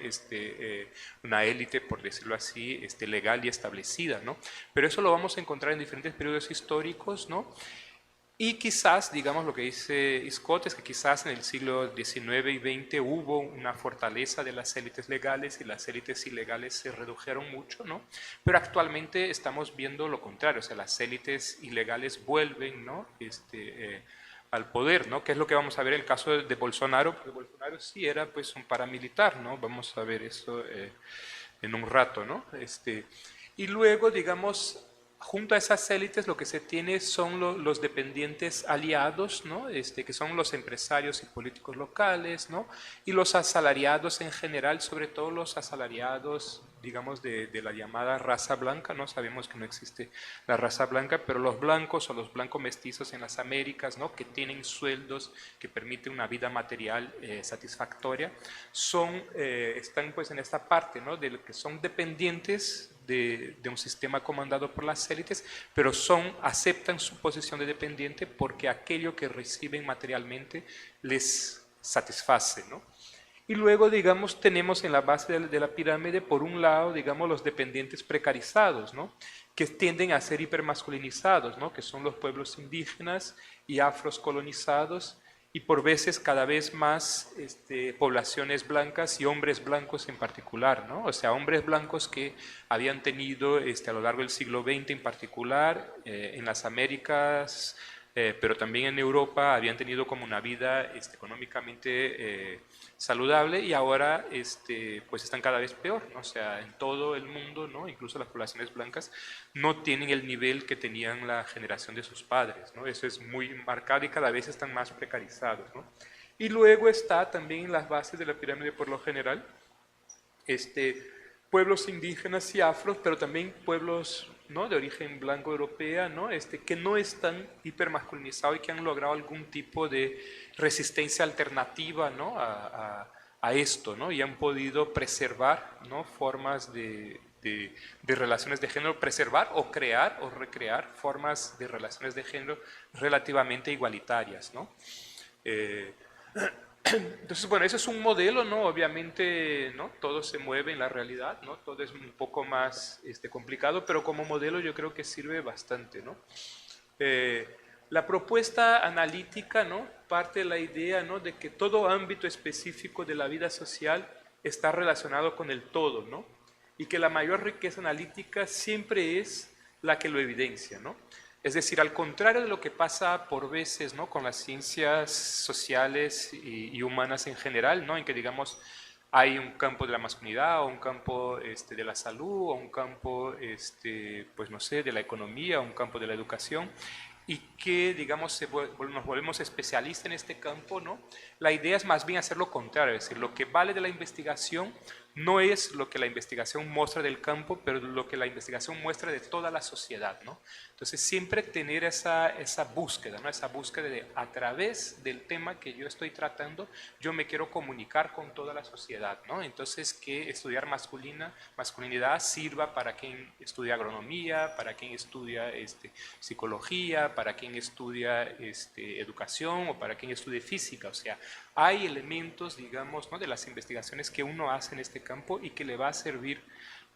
una élite, por decirlo así, legal y establecida, ¿no? Pero eso lo vamos a encontrar en diferentes periodos históricos, ¿no? Y quizás, digamos, lo que dice Scott es que quizás en el siglo XIX y XX hubo una fortaleza de las élites legales y las élites ilegales se redujeron mucho, ¿no? Pero actualmente estamos viendo lo contrario, o sea, las élites ilegales vuelven, ¿no? Al poder, ¿no? Que es lo que vamos a ver en el caso de Bolsonaro, porque Bolsonaro sí era pues un paramilitar, ¿no? Vamos a ver eso en un rato, ¿no? Y luego, digamos, junto a esas élites lo que se tiene son los dependientes aliados, ¿no? Que son los empresarios y políticos locales, ¿no? Y los asalariados en general, sobre todo los asalariados, digamos, de la llamada raza blanca, ¿no? Sabemos que no existe la raza blanca, pero los blancos o los blancos mestizos en las Américas, ¿no? Que tienen sueldos que permiten una vida material satisfactoria, están pues en esta parte, ¿no? De lo que son dependientes de un sistema comandado por las élites, pero aceptan su posición de dependiente porque aquello que reciben materialmente les satisface, ¿no? Y luego, digamos, tenemos en la base de la pirámide, por un lado, digamos, los dependientes precarizados, ¿no? Que tienden a ser hipermasculinizados, ¿no? Que son los pueblos indígenas y afros colonizados, y por veces cada vez más poblaciones blancas y hombres blancos en particular, ¿no? O sea, hombres blancos que habían tenido a lo largo del siglo XX en particular, en las Américas, pero también en Europa, habían tenido como una vida económicamente saludable y ahora pues están cada vez peor, ¿no? O sea, en todo el mundo, ¿no? Incluso las poblaciones blancas no tienen el nivel que tenían la generación de sus padres, ¿no? Eso es muy marcado y cada vez están más precarizados, ¿no? Y luego está también en las bases de la pirámide por lo general, pueblos indígenas y afros, pero también pueblos, ¿no? De origen blanco europea, ¿no? Que no están hipermasculinizados y que han logrado algún tipo de resistencia alternativa, ¿no? a esto, ¿no? Y han podido preservar, ¿no? Formas de relaciones de género, preservar o crear o recrear formas de relaciones de género relativamente igualitarias, ¿no? Entonces, bueno, ese es un modelo, ¿no? Obviamente, ¿no? Todo se mueve en la realidad, ¿no? Todo es un poco más complicado, pero como modelo yo creo que sirve bastante, ¿no? La propuesta analítica, ¿no? Parte de la idea, ¿no? De que todo ámbito específico de la vida social está relacionado con el todo, ¿no? Y que la mayor riqueza analítica siempre es la que lo evidencia, ¿no? Es decir, al contrario de lo que pasa por veces, ¿no? Con las ciencias sociales y humanas en general, ¿no? En que digamos hay un campo de la masculinidad o un campo de la salud o un campo pues no sé, de la economía o un campo de la educación y que digamos nos volvemos especialistas en este campo, ¿no? La idea es más bien hacer lo contrario, es decir, lo que vale de la investigación no es lo que la investigación muestra del campo, pero lo que la investigación muestra de toda la sociedad, ¿no? Entonces siempre tener esa búsqueda, ¿no? Esa búsqueda de a través del tema que yo estoy tratando, yo me quiero comunicar con toda la sociedad, ¿no? Entonces que estudiar masculinidad sirva para quien estudia agronomía, para quien estudia psicología, para quien estudia educación o para quien estudie física, o sea, hay elementos, digamos, ¿no? de las investigaciones que uno hace en este campo y que le va a servir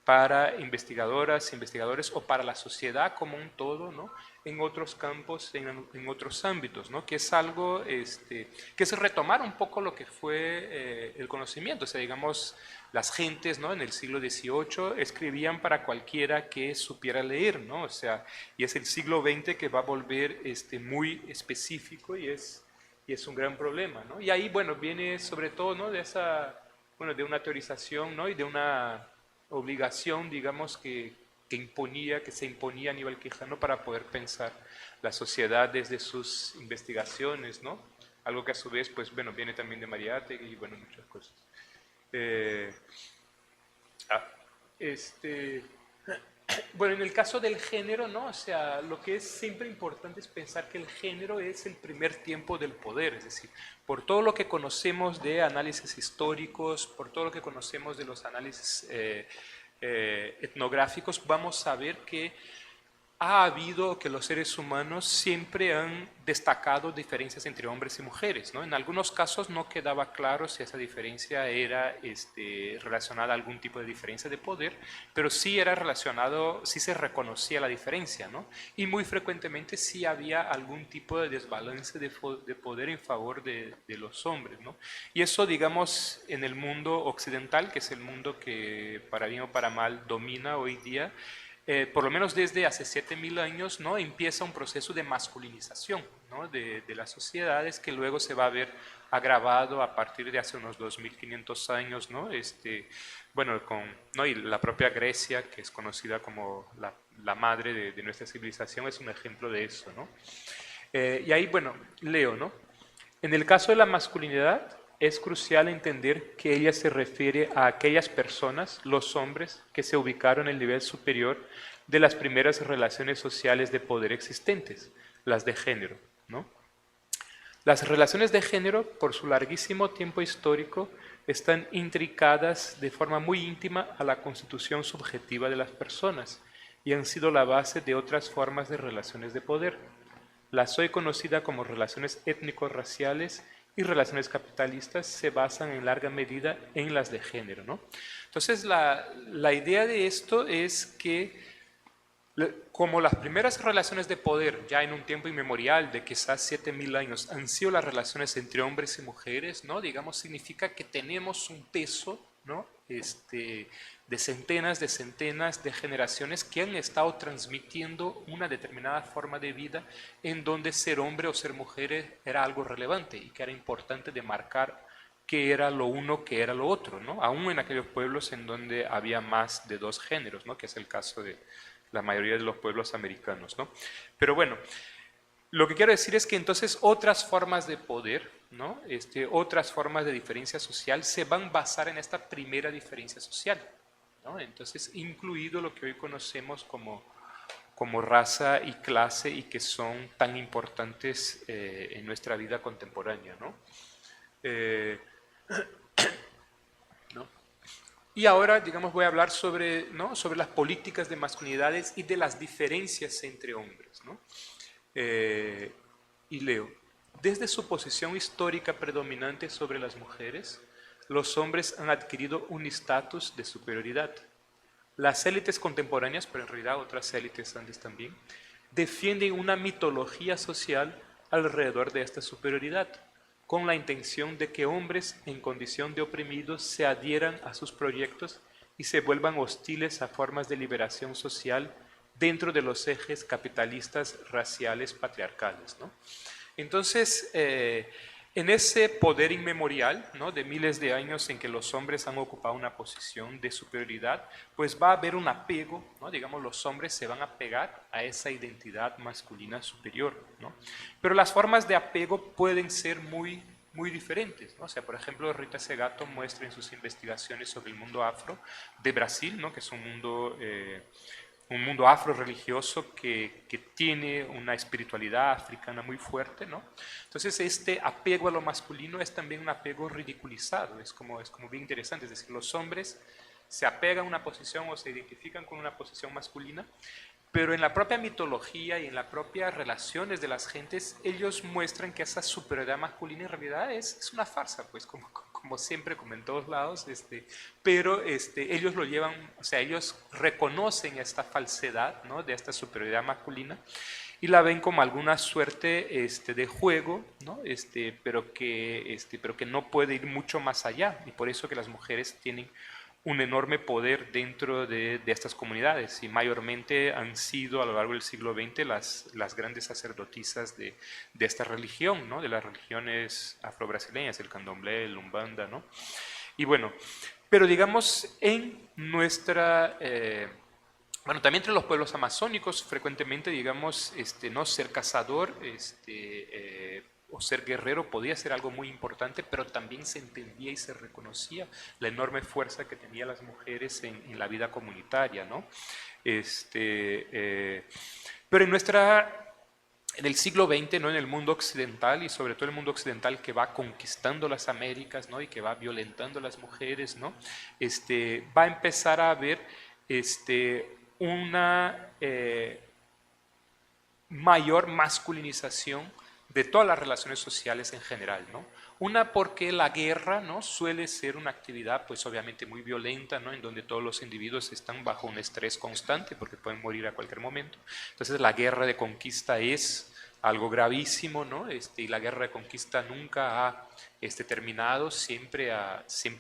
para investigadoras, investigadores o para la sociedad como un todo, ¿no? En otros campos, en otros ámbitos, ¿no? Que es algo, que es retomar un poco lo que fue el conocimiento, o sea, digamos, las gentes, ¿no? En el siglo XVIII escribían para cualquiera que supiera leer, ¿no? O sea, y es el siglo XX que va a volver muy específico y es un gran problema, ¿no? Y ahí, bueno, viene sobre todo, ¿no? De una teorización, ¿no? Y de una obligación, digamos, que se imponía a Aníbal Quijano para poder pensar la sociedad desde sus investigaciones, ¿no? Algo que a su vez, pues, bueno, viene también de Mariátegui y, bueno, muchas cosas. Eh, ah, este... Bueno, en el caso del género, ¿no? O sea, lo que es siempre importante es pensar que el género es el primer tiempo del poder, es decir, por todo lo que conocemos de análisis históricos, por todo lo que conocemos de los análisis etnográficos, vamos a ver que ha habido que los seres humanos siempre han destacado diferencias entre hombres y mujeres, ¿no? En algunos casos no quedaba claro si esa diferencia era relacionada a algún tipo de diferencia de poder, pero sí era relacionado, sí se reconocía la diferencia, ¿no? Y muy frecuentemente sí había algún tipo de desbalance de poder en favor de los hombres, ¿no? Y eso, digamos, en el mundo occidental, que es el mundo que para bien o para mal domina hoy día, por lo menos desde hace 7.000 años, ¿no? Empieza un proceso de masculinización, ¿no? de las sociedades que luego se va a ver agravado a partir de hace unos 2.500 años, ¿no? Bueno, ¿no? Y la propia Grecia, que es conocida como la madre de nuestra civilización, es un ejemplo de eso, ¿no? Y ahí, bueno, leo, ¿no? En el caso de la masculinidad, es crucial entender que ella se refiere a aquellas personas, los hombres, que se ubicaron en el nivel superior de las primeras relaciones sociales de poder existentes, las de género, ¿no? Las relaciones de género, por su larguísimo tiempo histórico, están intrincadas de forma muy íntima a la constitución subjetiva de las personas y han sido la base de otras formas de relaciones de poder. Las hoy conocidas como relaciones étnico-raciales y relaciones capitalistas se basan en larga medida en las de género, ¿no? Entonces, la idea de esto es que como las primeras relaciones de poder, ya en un tiempo inmemorial de quizás 7.000 años, han sido las relaciones entre hombres y mujeres, ¿no? Digamos, significa que tenemos un peso, ¿no? De centenas de generaciones que han estado transmitiendo una determinada forma de vida en donde ser hombre o ser mujer era algo relevante y que era importante demarcar qué era lo uno, qué era lo otro, ¿no? Aún en aquellos pueblos en donde había más de dos géneros, ¿no? Que es el caso de la mayoría de los pueblos americanos, ¿no? Pero bueno, lo que quiero decir es que entonces otras formas de poder, ¿no? Otras formas de diferencia social se van a basar en esta primera diferencia social, ¿no? Entonces, incluido lo que hoy conocemos como raza y clase y que son tan importantes en nuestra vida contemporánea, ¿no? ¿No? Y ahora, digamos, voy a hablar sobre, ¿no? sobre las políticas de masculinidades y de las diferencias entre hombres, ¿no? Y leo, desde su posición histórica predominante sobre las mujeres, los hombres han adquirido un estatus de superioridad. Las élites contemporáneas, pero en realidad otras élites antes también, defienden una mitología social alrededor de esta superioridad, con la intención de que hombres en condición de oprimidos se adhieran a sus proyectos y se vuelvan hostiles a formas de liberación social dentro de los ejes capitalistas, raciales, patriarcales, ¿no? Entonces, en ese poder inmemorial, ¿no? de miles de años en que los hombres han ocupado una posición de superioridad, pues va a haber un apego, ¿no? digamos, los hombres se van a pegar a esa identidad masculina superior, ¿no? Pero las formas de apego pueden ser muy diferentes, ¿no? O sea, por ejemplo, Rita Segato muestra en sus investigaciones sobre el mundo afro de Brasil, ¿no? que es un mundo afro-religioso que tiene una espiritualidad africana muy fuerte, ¿no? Entonces, este apego a lo masculino es también un apego ridiculizado, es como bien interesante, es decir, los hombres se apegan a una posición o se identifican con una posición masculina, pero en la propia mitología y en las propias relaciones de las gentes, ellos muestran que esa superioridad masculina en realidad es una farsa, pues como siempre, como en todos lados, pero ellos lo llevan, o sea, ellos reconocen esta falsedad, ¿no? de esta superioridad masculina y la ven como alguna suerte de juego, ¿no? pero que no puede ir mucho más allá y por eso que las mujeres tienen un enorme poder dentro de estas comunidades y mayormente han sido a lo largo del siglo XX las grandes sacerdotisas de esta religión, ¿no? de las religiones afrobrasileñas, el candomblé, el umbanda, ¿no? Y bueno, pero digamos en nuestra... bueno, también entre los pueblos amazónicos frecuentemente, digamos, no ser cazador o ser guerrero podía ser algo muy importante, pero también se entendía y se reconocía la enorme fuerza que tenían las mujeres en la vida comunitaria, ¿no? Pero en el siglo XX, ¿no? En el mundo occidental, y sobre todo el mundo occidental que va conquistando las Américas, ¿no? Y que va violentando a las mujeres, ¿no? Va a empezar a haber una mayor masculinización de todas las relaciones sociales en general, ¿no? Una porque la guerra, ¿no? Suele ser una actividad pues obviamente muy violenta, ¿no? En donde todos los individuos están bajo un estrés constante porque pueden morir a cualquier momento. Entonces la guerra de conquista es algo gravísimo, ¿no? Y la guerra de conquista nunca ha terminado, siempre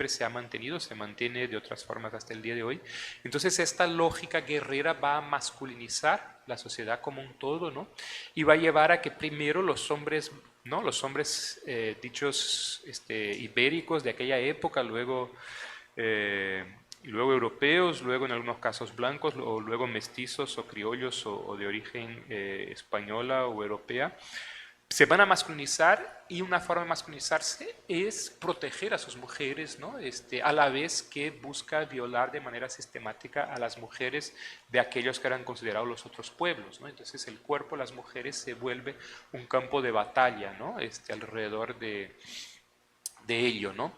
se ha mantenido, se mantiene de otras formas hasta el día de hoy. Entonces esta lógica guerrera va a masculinizar la sociedad como un todo, ¿no? Y va a llevar a que primero los hombres, ¿no? Los hombres dichos ibéricos de aquella época, luego europeos, luego en algunos casos blancos, o luego mestizos o criollos o de origen española o europea, se van a masculinizar, y una forma de masculinizarse es proteger a sus mujeres, ¿no? A la vez que busca violar de manera sistemática a las mujeres de aquellos que eran considerados los otros pueblos, ¿no? Entonces el cuerpo de las mujeres se vuelve un campo de batalla, ¿no? Alrededor de ello, ¿no?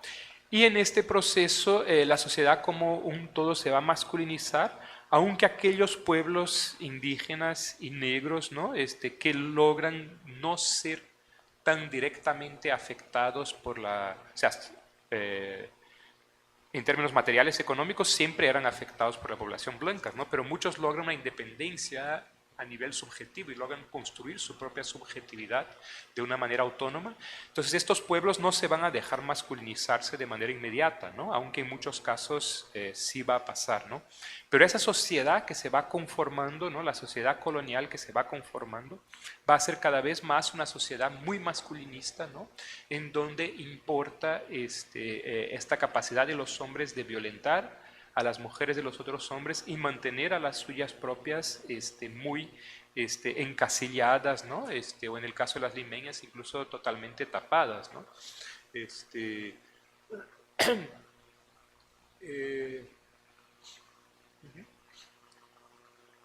Y en este proceso la sociedad como un todo se va a masculinizar, aunque aquellos pueblos indígenas y negros, ¿no? Que logran no ser tan directamente afectados por la... O sea, en términos materiales económicos siempre eran afectados por la población blanca, ¿no? Pero muchos logran una independencia a nivel subjetivo y logran construir su propia subjetividad de una manera autónoma. Entonces estos pueblos no se van a dejar masculinizarse de manera inmediata, ¿no? Aunque en muchos casos sí va a pasar, ¿no? Pero esa sociedad que se va conformando, ¿no? La sociedad colonial que se va conformando va a ser cada vez más una sociedad muy masculinista, ¿no? En donde importa esta capacidad de los hombres de violentar a las mujeres de los otros hombres y mantener a las suyas propias muy encasilladas, ¿no? O en el caso de las limeñas incluso totalmente tapadas, ¿no?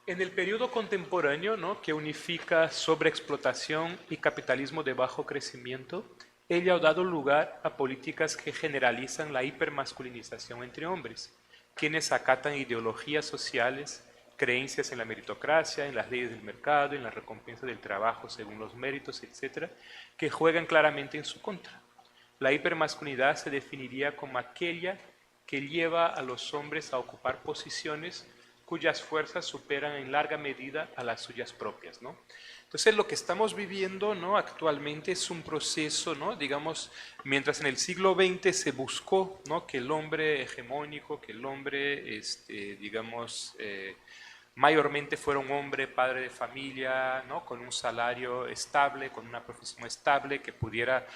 En el periodo contemporáneo, ¿no? Que unifica sobreexplotación y capitalismo de bajo crecimiento, ella ha dado lugar a políticas que generalizan la hipermasculinización entre hombres, quienes acatan ideologías sociales, creencias en la meritocracia, en las leyes del mercado, en la recompensa del trabajo según los méritos, etcétera, que juegan claramente en su contra. La hipermasculinidad se definiría como aquella que lleva a los hombres a ocupar posiciones cuyas fuerzas superan en larga medida a las suyas propias, ¿no? Entonces lo que estamos viviendo, ¿no? Actualmente es un proceso, ¿no? Digamos, mientras en el siglo XX se buscó, ¿no? Que el hombre hegemónico, que el hombre, digamos, mayormente fuera un hombre padre de familia, ¿no? Con un salario estable, con una profesión estable, que pudiera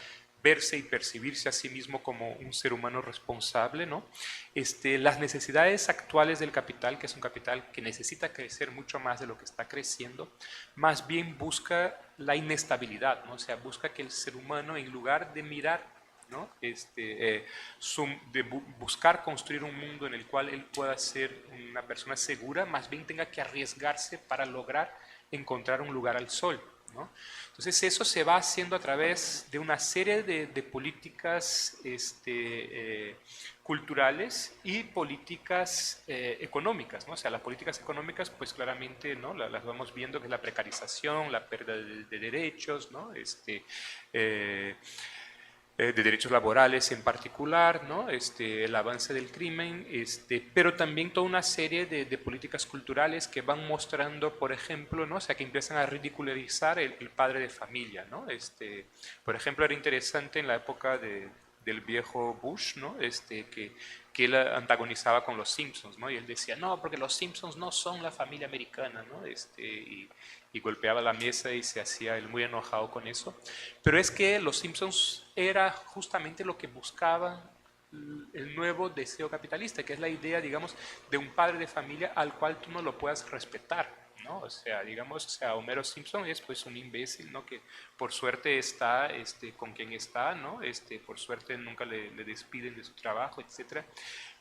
verse y percibirse a sí mismo como un ser humano responsable, ¿no? Las necesidades actuales del capital, que es un capital que necesita crecer mucho más de lo que está creciendo, más bien busca la inestabilidad, ¿no? O sea, busca que el ser humano, en lugar de mirar, ¿no? Buscar construir un mundo en el cual él pueda ser una persona segura, más bien tenga que arriesgarse para lograr encontrar un lugar al sol, ¿no? Entonces eso se va haciendo a través de una serie de políticas culturales y políticas económicas, ¿no? O sea, las políticas económicas pues claramente, ¿no? Las vamos viendo, que es la precarización, la pérdida de derechos, ¿no? De derechos laborales en particular, ¿no? El avance del crimen, pero también toda una serie de políticas culturales que van mostrando, por ejemplo, ¿no? O sea, que empiezan a ridicularizar el padre de familia, ¿no? Por ejemplo, era interesante en la época del viejo Bush, ¿no? Que él antagonizaba con los Simpsons, ¿no? Y él decía, no, porque los Simpsons no son la familia americana, ¿no? Y golpeaba la mesa y se hacía él muy enojado con eso. Pero es que los Simpsons era justamente lo que buscaban el nuevo deseo capitalista, que es la idea, digamos, de un padre de familia al cual tú no lo puedas respetar, ¿no? O sea, digamos, o sea, Homero Simpson es pues un imbécil, ¿no? Que por suerte está con quien está, ¿no? Por suerte nunca le despiden de su trabajo, etcétera.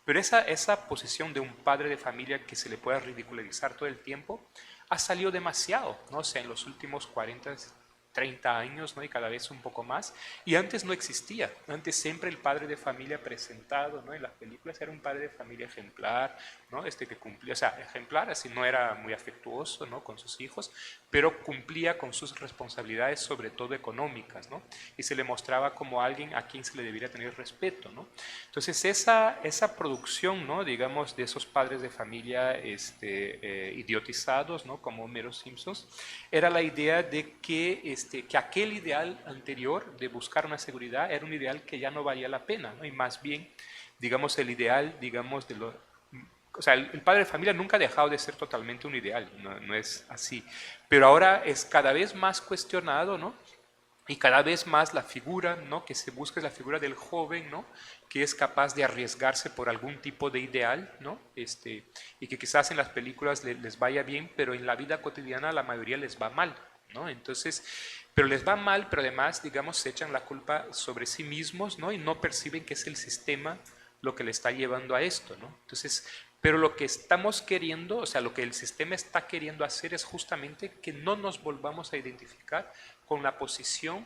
Pero esa posición de un padre de familia que se le pueda ridiculizar todo el tiempo ha salido demasiado, ¿no? O sea, en los últimos 40, 30 años, ¿no? Y cada vez un poco más. Y antes no existía. Antes siempre el padre de familia presentado, ¿no? En las películas era un padre de familia ejemplar, ¿no? Que cumplía, o sea, ejemplar, así no era muy afectuoso, ¿no? Con sus hijos, pero cumplía con sus responsabilidades, sobre todo económicas, ¿no? Y se le mostraba como alguien a quien se le debería tener respeto, ¿no? Entonces esa producción, ¿no? Digamos, de esos padres de familia idiotizados, ¿no? Como Homero Simpson, era la idea de que aquel ideal anterior de buscar una seguridad era un ideal que ya no valía la pena, ¿no? Y más bien, digamos, el ideal, digamos, o sea, el padre de familia nunca ha dejado de ser totalmente un ideal, no es así, pero ahora es cada vez más cuestionado, ¿no? Y cada vez más la figura, ¿no? Que se busca es la figura del joven, ¿no? Que es capaz de arriesgarse por algún tipo de ideal, ¿no? Y que quizás en las películas les vaya bien, pero en la vida cotidiana a la mayoría les va mal, ¿no? Entonces, pero les va mal, pero además, digamos, se echan la culpa sobre sí mismos, ¿no? Y no perciben que es el sistema lo que le está llevando a esto, ¿no? Entonces, pero lo que estamos queriendo, o sea, lo que el sistema está queriendo hacer es justamente que no nos volvamos a identificar con la posición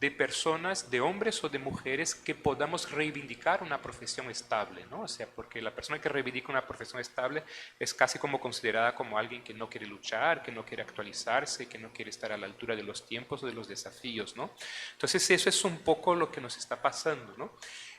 de personas, de hombres o de mujeres que podamos reivindicar una profesión estable, ¿no? O sea, porque la persona que reivindica una profesión estable es casi como considerada como alguien que no quiere luchar, que no quiere actualizarse, que no quiere estar a la altura de los tiempos o de los desafíos, ¿no? Entonces eso es un poco lo que nos está pasando, ¿no?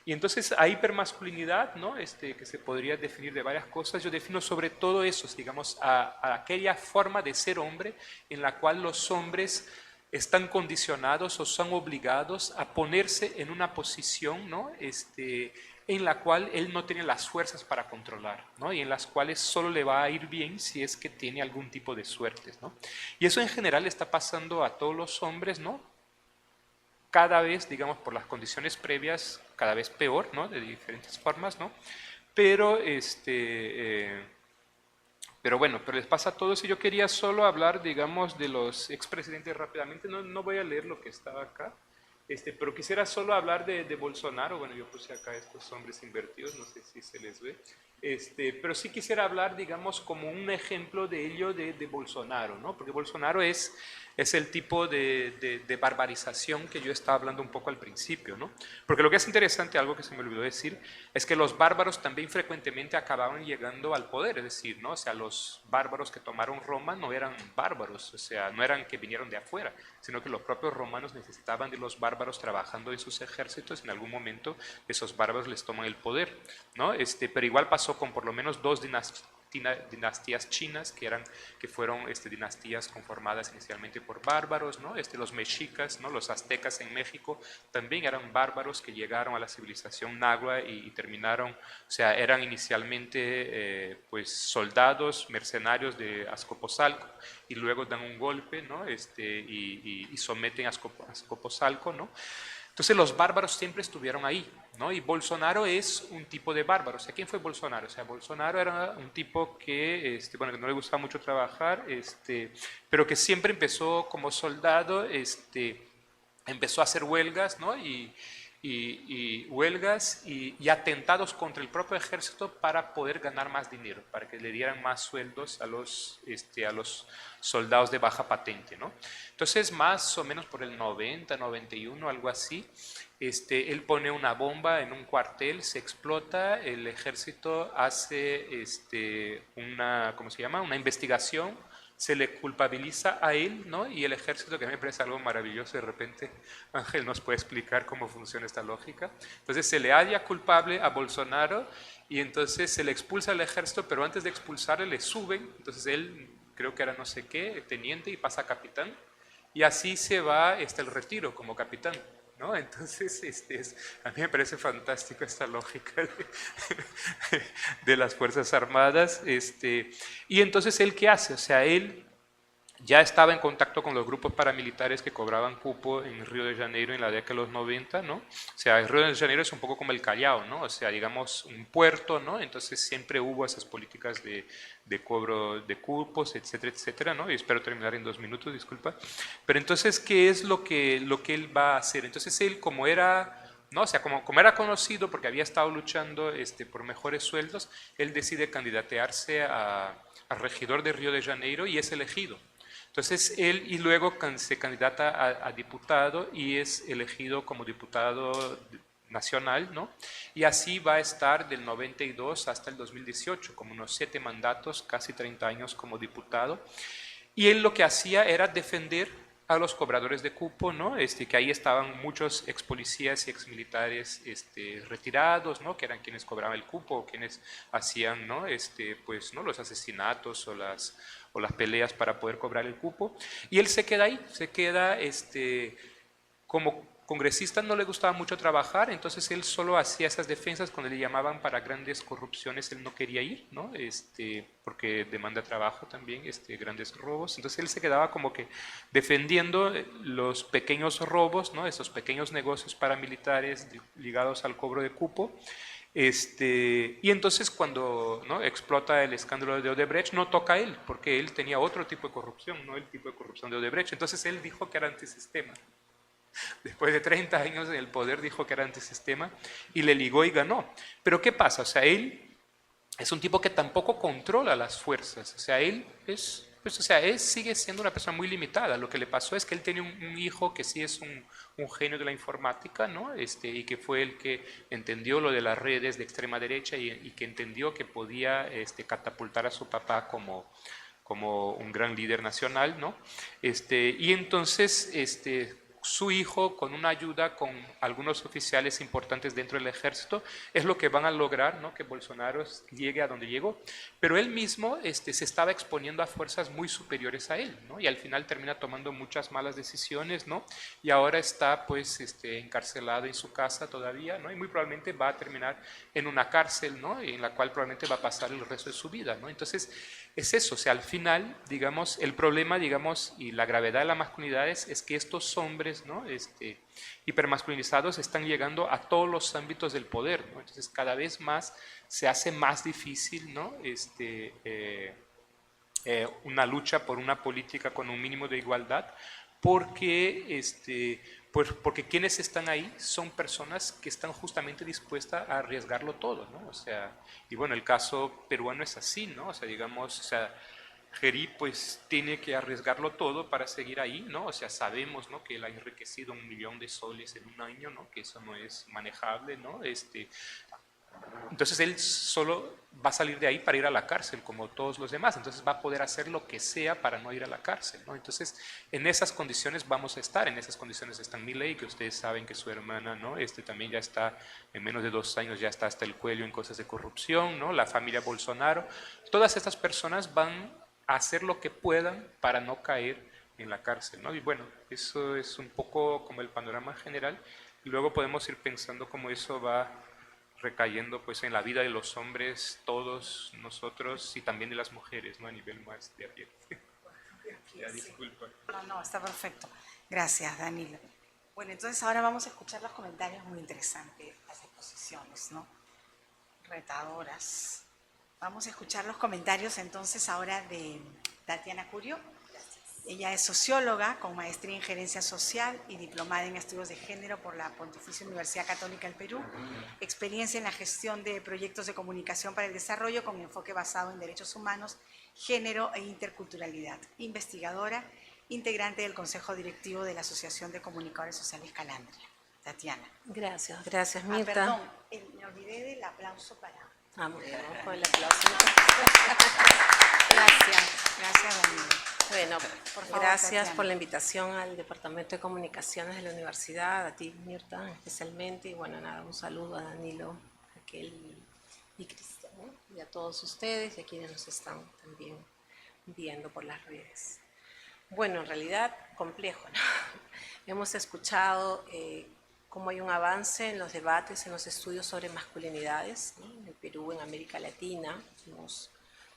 Y entonces a hipermasculinidad, ¿no? Que se podría definir de varias cosas, yo defino sobre todo eso, digamos, a aquella forma de ser hombre en la cual los hombres están condicionados o son obligados a ponerse en una posición, ¿no? En la cual él no tiene las fuerzas para controlar, ¿no? Y en las cuales solo le va a ir bien si es que tiene algún tipo de suertes, ¿no? Y eso en general está pasando a todos los hombres, ¿no? Cada vez, digamos, por las condiciones previas, cada vez peor, ¿no? De diferentes formas, ¿no? Pero, pero bueno, pero les pasa a todos y yo quería solo hablar, digamos, de los expresidentes rápidamente. No voy a leer lo que estaba acá, pero quisiera solo hablar de Bolsonaro. Bueno, yo puse acá estos hombres invertidos, no sé si se les ve. Pero sí quisiera hablar, digamos, como un ejemplo de ello de Bolsonaro, ¿no? Porque Bolsonaro es el tipo de barbarización que yo estaba hablando un poco al principio, ¿no? Porque lo que es interesante, algo que se me olvidó decir, es que los bárbaros también frecuentemente acababan llegando al poder, es decir, ¿no? O sea, los bárbaros que tomaron Roma no eran bárbaros, o sea, no eran que vinieron de afuera, sino que los propios romanos necesitaban de los bárbaros trabajando en sus ejércitos, en algún momento esos bárbaros les toman el poder, ¿no? Pero igual pasó con por lo menos dos dinastías chinas que fueron dinastías conformadas inicialmente por bárbaros, ¿no? Los mexicas, ¿no? Los aztecas en México también eran bárbaros que llegaron a la civilización náhuatl y terminaron, o sea, eran inicialmente pues soldados, mercenarios de Azcapotzalco y luego dan un golpe, ¿no? Y someten a Azcapotzalco, ¿no? Entonces los bárbaros siempre estuvieron ahí, ¿no? Y Bolsonaro es un tipo de bárbaro. O sea, ¿quién fue Bolsonaro? O sea, Bolsonaro era un tipo que, bueno, que no le gustaba mucho trabajar, pero que siempre empezó como soldado, empezó a hacer huelgas, ¿no? Y huelgas y atentados contra el propio ejército para poder ganar más dinero, para que le dieran más sueldos a los soldados de baja patente, ¿no? Entonces, más o menos por el 90, 91, algo así, él pone una bomba en un cuartel, se explota, el ejército hace ¿cómo se llama? Una investigación, se le culpabiliza a él, ¿no? Y el ejército, que a mí me parece algo maravilloso, de repente Ángel nos puede explicar cómo funciona esta lógica. Entonces se le halla culpable a Bolsonaro y entonces se le expulsa al ejército, pero antes de expulsarle le suben, entonces él creo que era no sé qué, teniente y pasa a capitán, y así se va el retiro como capitán, ¿no? Entonces, a mí me parece fantástico esta lógica de las Fuerzas Armadas. Y entonces, ¿él qué hace? O sea, él ya estaba en contacto con los grupos paramilitares que cobraban cupo en Río de Janeiro en la década de los 90, ¿no? O sea, el Río de Janeiro es un poco como el Callao, ¿no? O sea, digamos, un puerto, ¿no? Entonces siempre hubo esas políticas de cobro de cupos, etcétera, etcétera, ¿no? Y espero terminar en 2 minutos, disculpa. Pero entonces, ¿qué es lo que él va a hacer? Entonces él, como era... ¿no? O sea, como era conocido porque había estado luchando por mejores sueldos, él decide candidatearse a regidor de Río de Janeiro y es elegido. Entonces él y luego se candidata a diputado y es elegido como diputado nacional, ¿no? Y así va a estar del 92 hasta el 2018, como unos 7 mandatos, casi 30 años como diputado. Y él lo que hacía era defender a los cobradores de cupo, ¿no? Que ahí estaban muchos ex policías y ex militares retirados, ¿no? Que eran quienes cobraban el cupo, o quienes hacían, ¿no? Pues, ¿no? Los asesinatos o las peleas para poder cobrar el cupo. Y él se queda ahí, se queda como congresista. No le gustaba mucho trabajar, entonces él solo hacía esas defensas cuando le llamaban para grandes corrupciones. Él no quería ir, ¿no? Porque demanda trabajo también, grandes robos. Entonces él se quedaba como que defendiendo los pequeños robos, ¿no? Esos pequeños negocios paramilitares ligados al cobro de cupo. Y entonces cuando, ¿no? explota el escándalo de Odebrecht, no toca a él, porque él tenía otro tipo de corrupción, no el tipo de corrupción de Odebrecht. Entonces él dijo que era antisistema. Después de 30 años en el poder dijo que era antisistema y le ligó y ganó. Pero ¿qué pasa? O sea, él es un tipo que tampoco controla las fuerzas. O sea, él es... Pues, o sea, él sigue siendo una persona muy limitada. Lo que le pasó es que él tiene un hijo que sí es un genio de la informática, ¿no? Y que fue el que entendió lo de las redes de extrema derecha y que entendió que podía catapultar a su papá como un gran líder nacional, ¿no? Y entonces su hijo, con una ayuda con algunos oficiales importantes dentro del ejército, es lo que van a lograr, ¿no? Que Bolsonaro llegue a donde llegó. Pero él mismo se estaba exponiendo a fuerzas muy superiores a él, ¿no? Y al final termina tomando muchas malas decisiones, ¿no? Y ahora está pues encarcelado en su casa todavía, ¿no? Y muy probablemente va a terminar en una cárcel, ¿no? En la cual probablemente va a pasar el resto de su vida, ¿no? Entonces es eso, o sea, al final, digamos, el problema, digamos, y la gravedad de la masculinidad es que estos hombres, ¿no? Hipermasculinizados están llegando a todos los ámbitos del poder, ¿no? Entonces cada vez más se hace más difícil, ¿no? Una lucha por una política con un mínimo de igualdad, porque, pues porque quienes están ahí son personas que están justamente dispuestas a arriesgarlo todo, ¿no? O sea, y bueno, el caso peruano es así, ¿no? O sea, digamos, o sea, Geri pues tiene que arriesgarlo todo para seguir ahí, ¿no? O sea, sabemos, ¿no? Que él ha enriquecido 1.000.000 de soles en un año, ¿no? Que eso no es manejable, ¿no? Entonces él solo va a salir de ahí para ir a la cárcel, como todos los demás. Entonces va a poder hacer lo que sea para no ir a la cárcel, ¿no? Entonces en esas condiciones vamos a estar. En esas condiciones está Milei, que ustedes saben que su hermana, ¿no? También ya está, en menos de 2 años ya está hasta el cuello en cosas de corrupción, ¿no? La familia Bolsonaro. Todas estas personas van a hacer lo que puedan para no caer en la cárcel, ¿no? Y bueno, eso es un poco como el panorama general. Y luego podemos ir pensando cómo eso va recayendo pues en la vida de los hombres, todos nosotros, y también de las mujeres, ¿no? A nivel más de a pie. Ya, disculpa. No, está perfecto. Gracias, Danilo. Bueno, entonces ahora vamos a escuchar los comentarios muy interesantes, las exposiciones, ¿no? Retadoras. Vamos a escuchar los comentarios entonces ahora de Tatiana Curio. Ella es socióloga con maestría en gerencia social y diplomada en estudios de género por la Pontificia Universidad Católica del Perú, experiencia en la gestión de proyectos de comunicación para el desarrollo con enfoque basado en derechos humanos, género e interculturalidad, investigadora, integrante del Consejo Directivo de la Asociación de Comunicadores Sociales Calandria. Tatiana. Gracias Mirta. Perdón, me olvidé del aplauso para... Muy bien, vamos con el aplauso. Gracias, Danilo. Bueno, Por favor, gracias Tatiana. por la invitación al Departamento de Comunicaciones de la Universidad, a ti Mirta especialmente, y bueno, nada, un saludo a Danilo, Raquel y Cristian, ¿no? Y a todos ustedes y a quienes nos están también viendo por las redes. Bueno, en realidad complejo, ¿no? Hemos escuchado cómo hay un avance en los debates, en los estudios sobre masculinidades, ¿no? En el Perú, en América Latina, hemos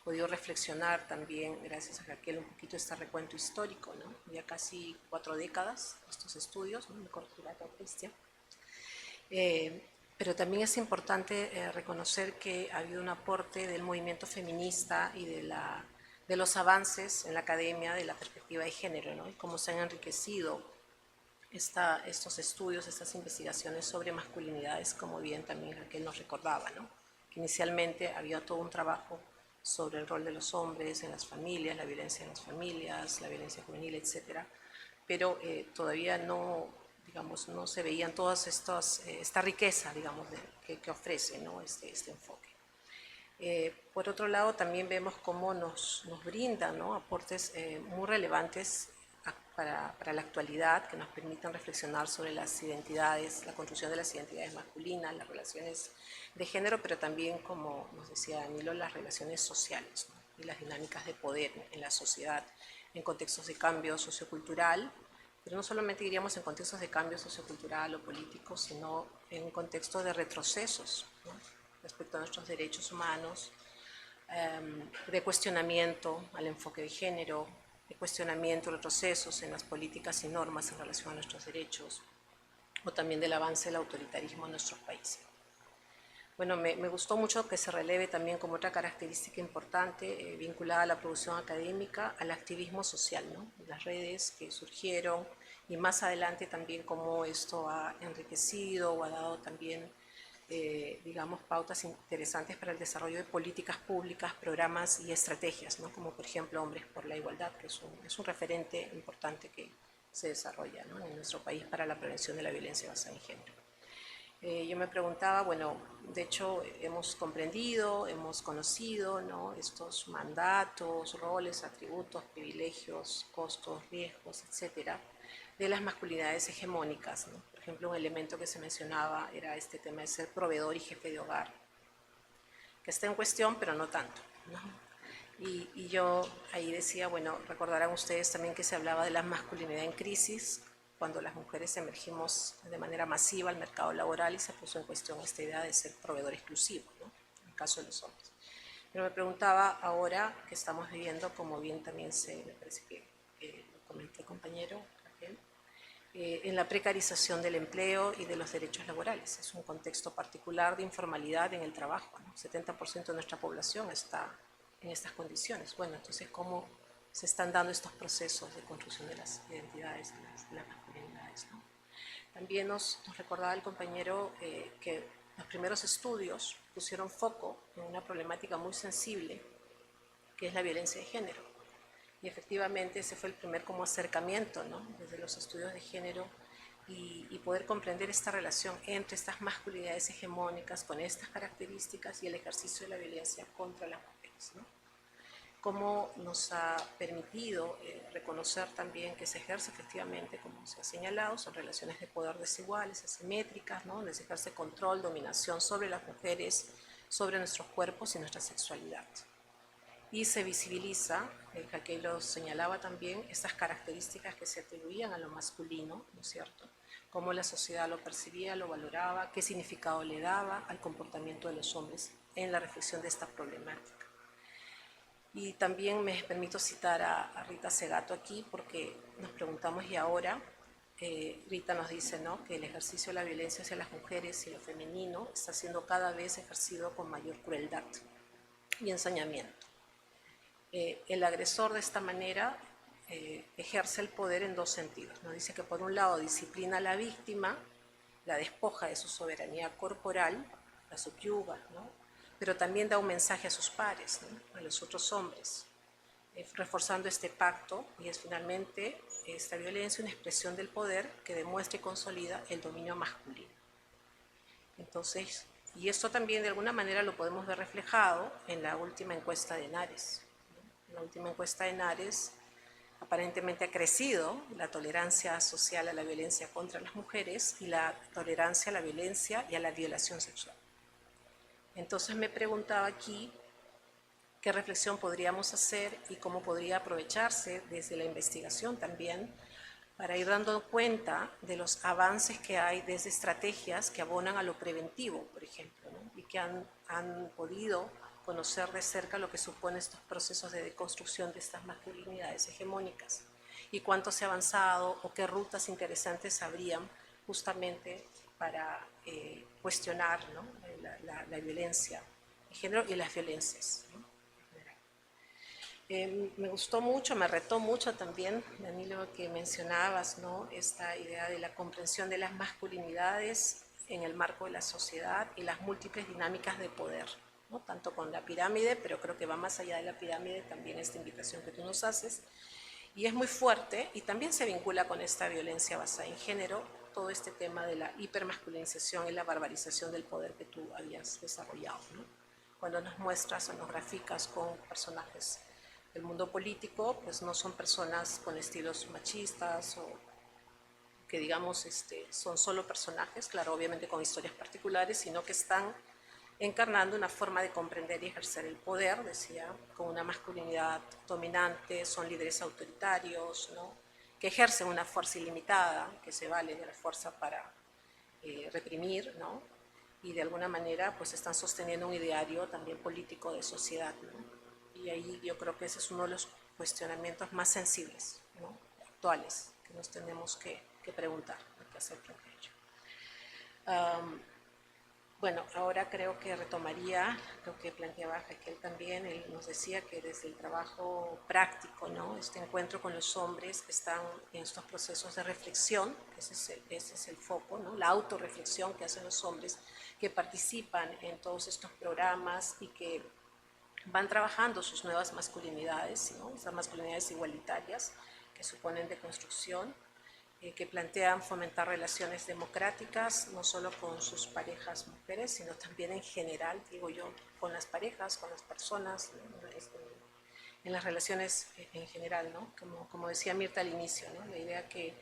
podido reflexionar también, gracias a Raquel, un poquito este recuento histórico, ¿no? Ya casi 4 décadas estos estudios, ¿no? Me corregirá Cristian. Pero también es importante reconocer que ha habido un aporte del movimiento feminista y de los avances en la academia de la perspectiva de género, ¿no? Y cómo se han enriquecido estos estudios, estas investigaciones sobre masculinidades, como bien también Raquel nos recordaba, ¿no? Que inicialmente había todo un trabajo sobre el rol de los hombres en las familias, la violencia en las familias, la violencia juvenil, etcétera, pero todavía no, digamos, no se veían todas esta riqueza, digamos, que ofrece, ¿no? este enfoque. Por otro lado, también vemos cómo nos brindan, ¿no? aportes muy relevantes para la actualidad, que nos permitan reflexionar sobre las identidades, la construcción de las identidades masculinas, las relaciones de género, pero también, como nos decía Danilo, las relaciones sociales, ¿no? y las dinámicas de poder en la sociedad, en contextos de cambio sociocultural, pero no solamente diríamos en contextos de cambio sociocultural o político, sino en un contexto de retrocesos, ¿no? respecto a nuestros derechos humanos, de cuestionamiento al enfoque de género, de cuestionamiento, retrocesos en las políticas y normas en relación a nuestros derechos, o también del avance del autoritarismo en nuestros países. Bueno, me gustó mucho que se releve también como otra característica importante vinculada a la producción académica, al activismo social, ¿no? Las redes que surgieron y más adelante también cómo esto ha enriquecido o ha dado también, digamos, pautas interesantes para el desarrollo de políticas públicas, programas y estrategias, ¿no? Como por ejemplo Hombres por la Igualdad, que es un referente importante que se desarrolla, ¿no? en nuestro país para la prevención de la violencia basada en género. Yo me preguntaba, bueno, de hecho hemos comprendido, hemos conocido, ¿no? estos mandatos, roles, atributos, privilegios, costos, riesgos, etcétera, de las masculinidades hegemónicas, ¿no? Por ejemplo, un elemento que se mencionaba era este tema de ser proveedor y jefe de hogar, que está en cuestión, pero no tanto, ¿no? Y yo ahí decía, bueno, recordarán ustedes también que se hablaba de la masculinidad en crisis, cuando las mujeres emergimos de manera masiva al mercado laboral y se puso en cuestión esta idea de ser proveedor exclusivo, ¿no? en el caso de los hombres. Pero me preguntaba ahora que estamos viviendo, como bien también me parece que lo comentó el compañero Raquel, en la precarización del empleo y de los derechos laborales. Es un contexto particular de informalidad en el trabajo, ¿no? 70% de nuestra población está en estas condiciones. Bueno, entonces, ¿cómo se están dando estos procesos de construcción de las identidades, de las masculinidades, ¿no? También nos recordaba el compañero que los primeros estudios pusieron foco en una problemática muy sensible, que es la violencia de género. Y efectivamente ese fue el primer como acercamiento, ¿no? desde los estudios de género y poder comprender esta relación entre estas masculinidades hegemónicas con estas características y el ejercicio de la violencia contra las mujeres, ¿no? Cómo nos ha permitido reconocer también que se ejerce efectivamente, como se ha señalado, son relaciones de poder desiguales, asimétricas, ¿no? donde se ejerce control, dominación sobre las mujeres, sobre nuestros cuerpos y nuestra sexualidad. Y se visibiliza, que aquí lo señalaba también, estas características que se atribuían a lo masculino, ¿no es cierto? Cómo la sociedad lo percibía, lo valoraba, qué significado le daba al comportamiento de los hombres en la reflexión de esta problemática. Y también me permito citar a Rita Segato aquí porque nos preguntamos y ahora Rita nos dice, ¿no? que el ejercicio de la violencia hacia las mujeres y lo femenino está siendo cada vez ejercido con mayor crueldad y ensañamiento. El agresor de esta manera ejerce el poder en dos sentidos. Nos dice que por un lado disciplina a la víctima, la despoja de su soberanía corporal, la subyuga, ¿no? pero también da un mensaje a sus pares, ¿no? a los otros hombres, reforzando este pacto, y es finalmente esta violencia una expresión del poder que demuestra y consolida el dominio masculino. Entonces, y esto también de alguna manera lo podemos ver reflejado en la última encuesta de ENARES. En la última encuesta de ENARES aparentemente ha crecido la tolerancia social a la violencia contra las mujeres y la tolerancia a la violencia y a la violación sexual. Entonces me preguntaba aquí qué reflexión podríamos hacer y cómo podría aprovecharse desde la investigación también para ir dando cuenta de los avances que hay desde estrategias que abonan a lo preventivo, por ejemplo, ¿no? y que han podido conocer de cerca lo que supone estos procesos de deconstrucción de estas masculinidades hegemónicas y cuánto se ha avanzado o qué rutas interesantes habrían justamente para cuestionar, ¿no?, la violencia de género y las violencias, ¿no? Me gustó mucho, me retó mucho también, Danilo, que mencionabas, ¿no?, esta idea de la comprensión de las masculinidades en el marco de la sociedad y las múltiples dinámicas de poder, ¿no?, tanto con la pirámide, pero creo que va más allá de la pirámide también esta invitación que tú nos haces. Y es muy fuerte y también se vincula con esta violencia basada en género, todo este tema de la hipermasculinización y la barbarización del poder que tú habías desarrollado, ¿no? Cuando nos muestras o nos graficas con personajes del mundo político, pues no son personas con estilos machistas o que digamos son solo personajes, claro, obviamente con historias particulares, sino que están encarnando una forma de comprender y ejercer el poder, decía, con una masculinidad dominante, son líderes autoritarios, ¿no?, que ejercen una fuerza ilimitada, que se vale de la fuerza para reprimir, ¿no?, y de alguna manera pues están sosteniendo un ideario también político de sociedad, ¿no? Y ahí yo creo que ese es uno de los cuestionamientos más sensibles, ¿no?, actuales, que nos tenemos que preguntar, que hacer frente a ello. Bueno, ahora creo que retomaría lo que planteaba Jaquel también. Él nos decía que desde el trabajo práctico, ¿no?, este encuentro con los hombres que están en estos procesos de reflexión, ese es el foco, ¿no?, la autorreflexión que hacen los hombres que participan en todos estos programas y que van trabajando sus nuevas masculinidades, ¿no?, esas masculinidades igualitarias que suponen deconstrucción, que plantean fomentar relaciones democráticas, no solo con sus parejas mujeres, sino también en general, digo yo, con las parejas, con las personas, ¿no?, en las relaciones en general, ¿no? Como decía Mirta al inicio, ¿no?, la idea que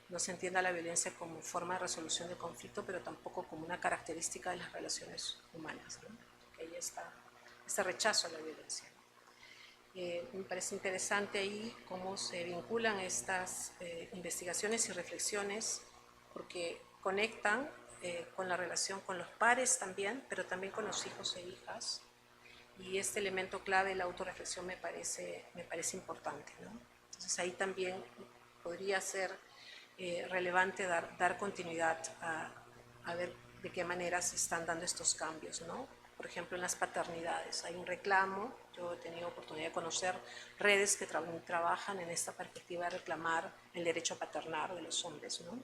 no se entienda la violencia como forma de resolución de conflicto, pero tampoco como una característica de las relaciones humanas, ¿no?, que ahí está este rechazo a la violencia. Me parece interesante ahí cómo se vinculan estas investigaciones y reflexiones, porque conectan con la relación con los pares también, pero también con los hijos e hijas. Y este elemento clave, la autorreflexión, me parece importante, ¿no? Entonces ahí también podría ser relevante dar continuidad a ver de qué manera se están dando estos cambios, ¿no? Por ejemplo, en las paternidades hay un reclamo. Yo he tenido oportunidad de conocer redes que trabajan en esta perspectiva de reclamar el derecho a paternar de los hombres, ¿no?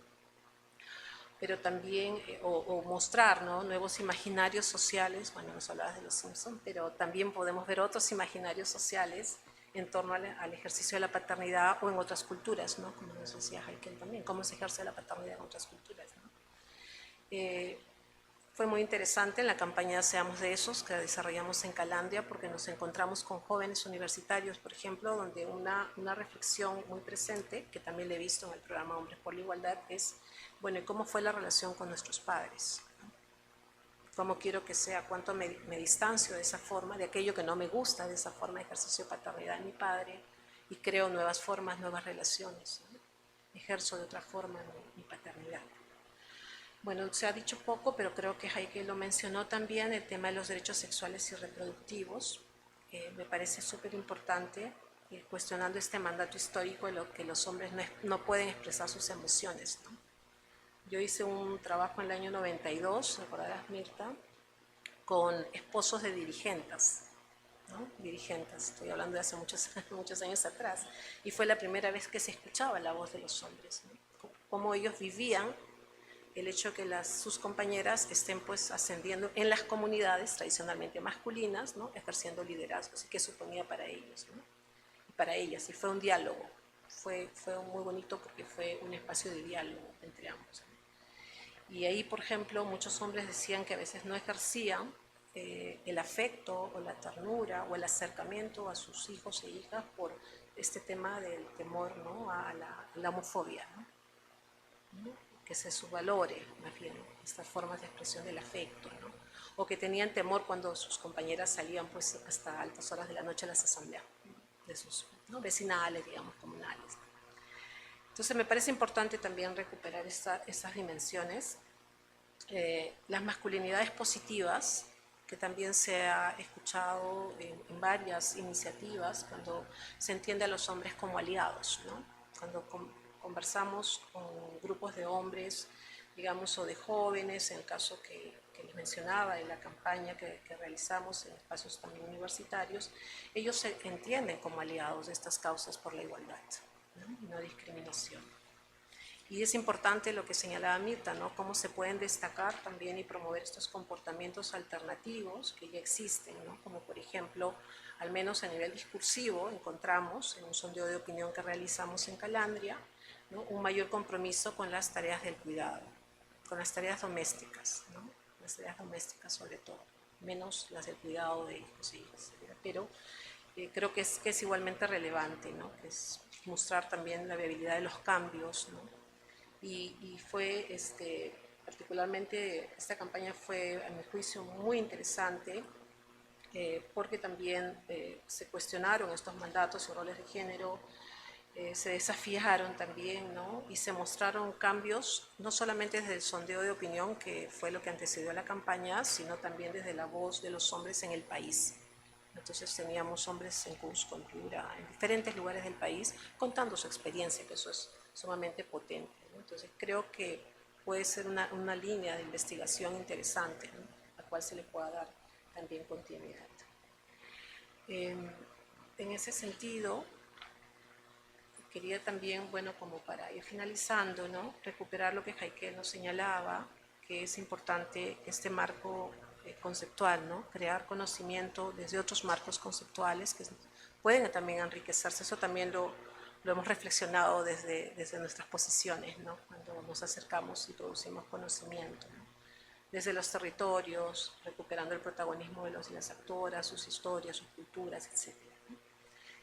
Pero también, o mostrar, ¿no?, nuevos imaginarios sociales. Bueno, nos hablabas de los Simpsons, pero también podemos ver otros imaginarios sociales en torno al ejercicio de la paternidad o en otras culturas, ¿no?, como nos decía Heikel también, cómo se ejerce la paternidad en otras culturas, ¿no? Fue muy interesante en la campaña Seamos de Esos que desarrollamos en Calandria, porque nos encontramos con jóvenes universitarios, por ejemplo, donde una reflexión muy presente, que también le he visto en el programa Hombres por la Igualdad, es, bueno, ¿y cómo fue la relación con nuestros padres? ¿Cómo quiero que sea? ¿Cuánto me distancio de esa forma, de aquello que no me gusta, de esa forma de ejercicio de paternidad de mi padre, y creo nuevas formas, nuevas relaciones, ¿no? Ejerzo de otra forma mi paternidad. Bueno, se ha dicho poco, pero creo que Heike lo mencionó también, el tema de los derechos sexuales y reproductivos. Me parece súper importante, cuestionando este mandato histórico de lo que los hombres no pueden expresar sus emociones, ¿no? Yo hice un trabajo en el año 92, recordarás, Mirta, con esposos de dirigentes, ¿no? Dirigentes, estoy hablando de hace muchos años atrás, y fue la primera vez que se escuchaba la voz de los hombres, ¿no?, cómo ellos vivían el hecho de que sus compañeras estén pues ascendiendo en las comunidades tradicionalmente masculinas, ¿no?, ejerciendo liderazgos, y qué suponía para ellos, ¿no?, y para ellas. Y fue un diálogo, fue muy bonito porque fue un espacio de diálogo entre ambos, ¿no? Y ahí, por ejemplo, muchos hombres decían que a veces no ejercían el afecto o la ternura o el acercamiento a sus hijos e hijas por este tema del temor, ¿no?, a la homofobia, ¿no?, que se subvalore más bien estas formas de expresión del afecto, ¿no?, o que tenían temor cuando sus compañeras salían pues hasta altas horas de la noche a las asambleas, ¿no?, de sus, ¿no?, vecinales, digamos, comunales. Entonces me parece importante también recuperar esas dimensiones. Las masculinidades positivas que también se ha escuchado en varias iniciativas cuando se entiende a los hombres como aliados, ¿no? Cuando conversamos con grupos de hombres, digamos, o de jóvenes, en el caso que les mencionaba de la campaña que realizamos en espacios también universitarios, ellos se entienden como aliados de estas causas por la igualdad, ¿no? Y no discriminación. Y es importante lo que señalaba Mirta, ¿no? Cómo se pueden destacar también y promover estos comportamientos alternativos que ya existen, ¿no? Como por ejemplo, al menos a nivel discursivo, encontramos en un sondeo de opinión que realizamos en Calandria, ¿no? Un mayor compromiso con las tareas del cuidado, con las tareas domésticas, ¿no? Las tareas domésticas sobre todo, menos las del cuidado de hijos e hijas, pero creo que es igualmente relevante, ¿no? Que es mostrar también la viabilidad de los cambios, ¿no? Y fue, particularmente, esta campaña fue, a mi juicio, muy interesante, porque también se cuestionaron estos mandatos y roles de género, se desafiaron también, ¿no? Y se mostraron cambios, no solamente desde el sondeo de opinión, que fue lo que antecedió a la campaña, sino también desde la voz de los hombres en el país. Entonces teníamos hombres en Cusco, en Piura, en diferentes lugares del país, contando su experiencia, que eso es sumamente potente, ¿no? Entonces creo que puede ser una línea de investigación interesante, ¿no? A la cual se le pueda dar también continuidad. En ese sentido, quería también, bueno, como para ir finalizando, ¿no? Recuperar lo que Jaikel nos señalaba, que es importante este marco conceptual, ¿no? Crear conocimiento desde otros marcos conceptuales que pueden también enriquecerse. Eso también lo hemos reflexionado desde nuestras posiciones, ¿no? Cuando nos acercamos y producimos conocimiento, ¿no? Desde los territorios, recuperando el protagonismo de los y las actoras, sus historias, sus culturas, etc.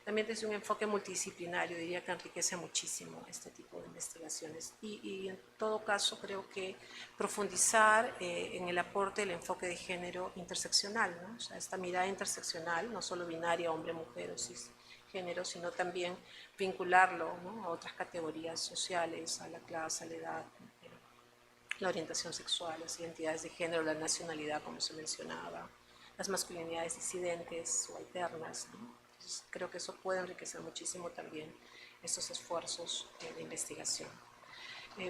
También desde un enfoque multidisciplinario, diría que enriquece muchísimo este tipo de investigaciones. Y en todo caso creo que profundizar en el aporte del enfoque de género interseccional, ¿no? O sea, esta mirada interseccional, no solo binaria, hombre, mujer o cisgénero, sino también vincularlo, ¿no? A otras categorías sociales, a la clase, a la edad, la orientación sexual, las identidades de género, la nacionalidad, como se mencionaba, las masculinidades disidentes o alternas, ¿no? Entonces, creo que eso puede enriquecer muchísimo también estos esfuerzos de investigación.